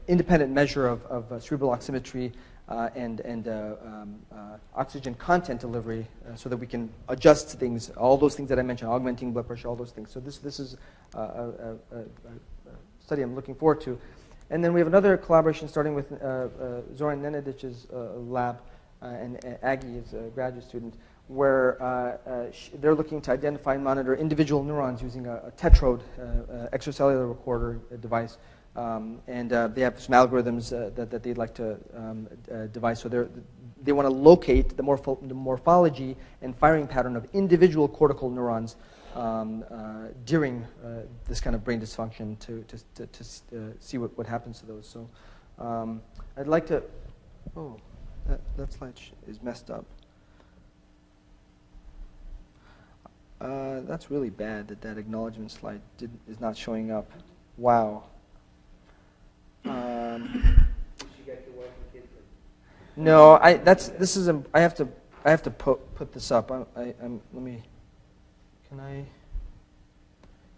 independent measure of cerebral oximetry and oxygen content delivery, so that we can adjust things, all those things that I mentioned, augmenting blood pressure, all those things. So this is a study I'm looking forward to. And then we have another collaboration starting with Zoran Nenadich's lab, and Aggie is a graduate student, where they're looking to identify and monitor individual neurons using a tetrode extracellular recorder device. And they have some algorithms that they'd like to devise. So they want to locate the morphology and firing pattern of individual cortical neurons during this kind of brain dysfunction to see what happens to those. So I'd like to, that slide is messed up. That's really bad that acknowledgement slide is not showing up. Wow. You got your wife and kids? No, I have to put this up.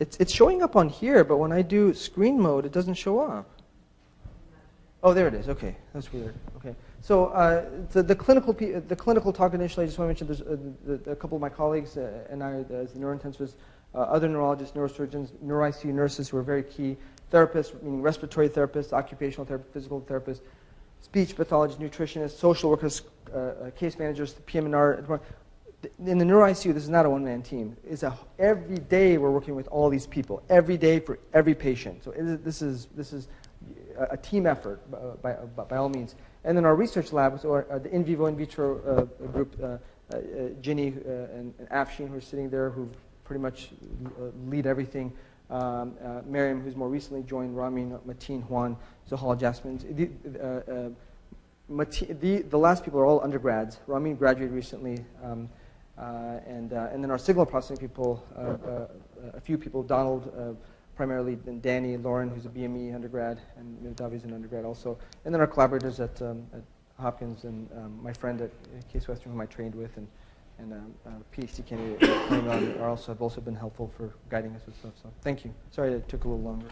It's showing up on here, but when I do screen mode, it doesn't show up. Oh, there it is. Okay, that's weird. Okay, so the clinical talk initially, I just want to mention there's a couple of my colleagues and I, as the neuro-intensivists, other neurologists, neurosurgeons, Neuro ICU nurses who are very key, therapists, meaning respiratory therapists, occupational therapists, physical therapists, speech pathologists, nutritionists, social workers, case managers, the PM&R. In the Neuro ICU, this is not a one-man team. Every day we're working with all these people, every day for every patient. So this is a team effort by all means. And then our research labs, or the in vivo, in vitro group, Ginny and Afshin, who are sitting there, who pretty much lead everything. Miriam, who's more recently joined, Ramin, Mateen, Juan, Zohal, Jasmine. The last people are all undergrads. Ramin graduated recently. And then our signal processing people, a few people, Donald, primarily, and Danny, Lauren, who's a BME undergrad, and Davi's an undergrad also. And then our collaborators at Hopkins, and my friend at Case Western, whom I trained with, and PhD candidate have also been helpful for guiding us with stuff. So thank you. Sorry it took a little longer.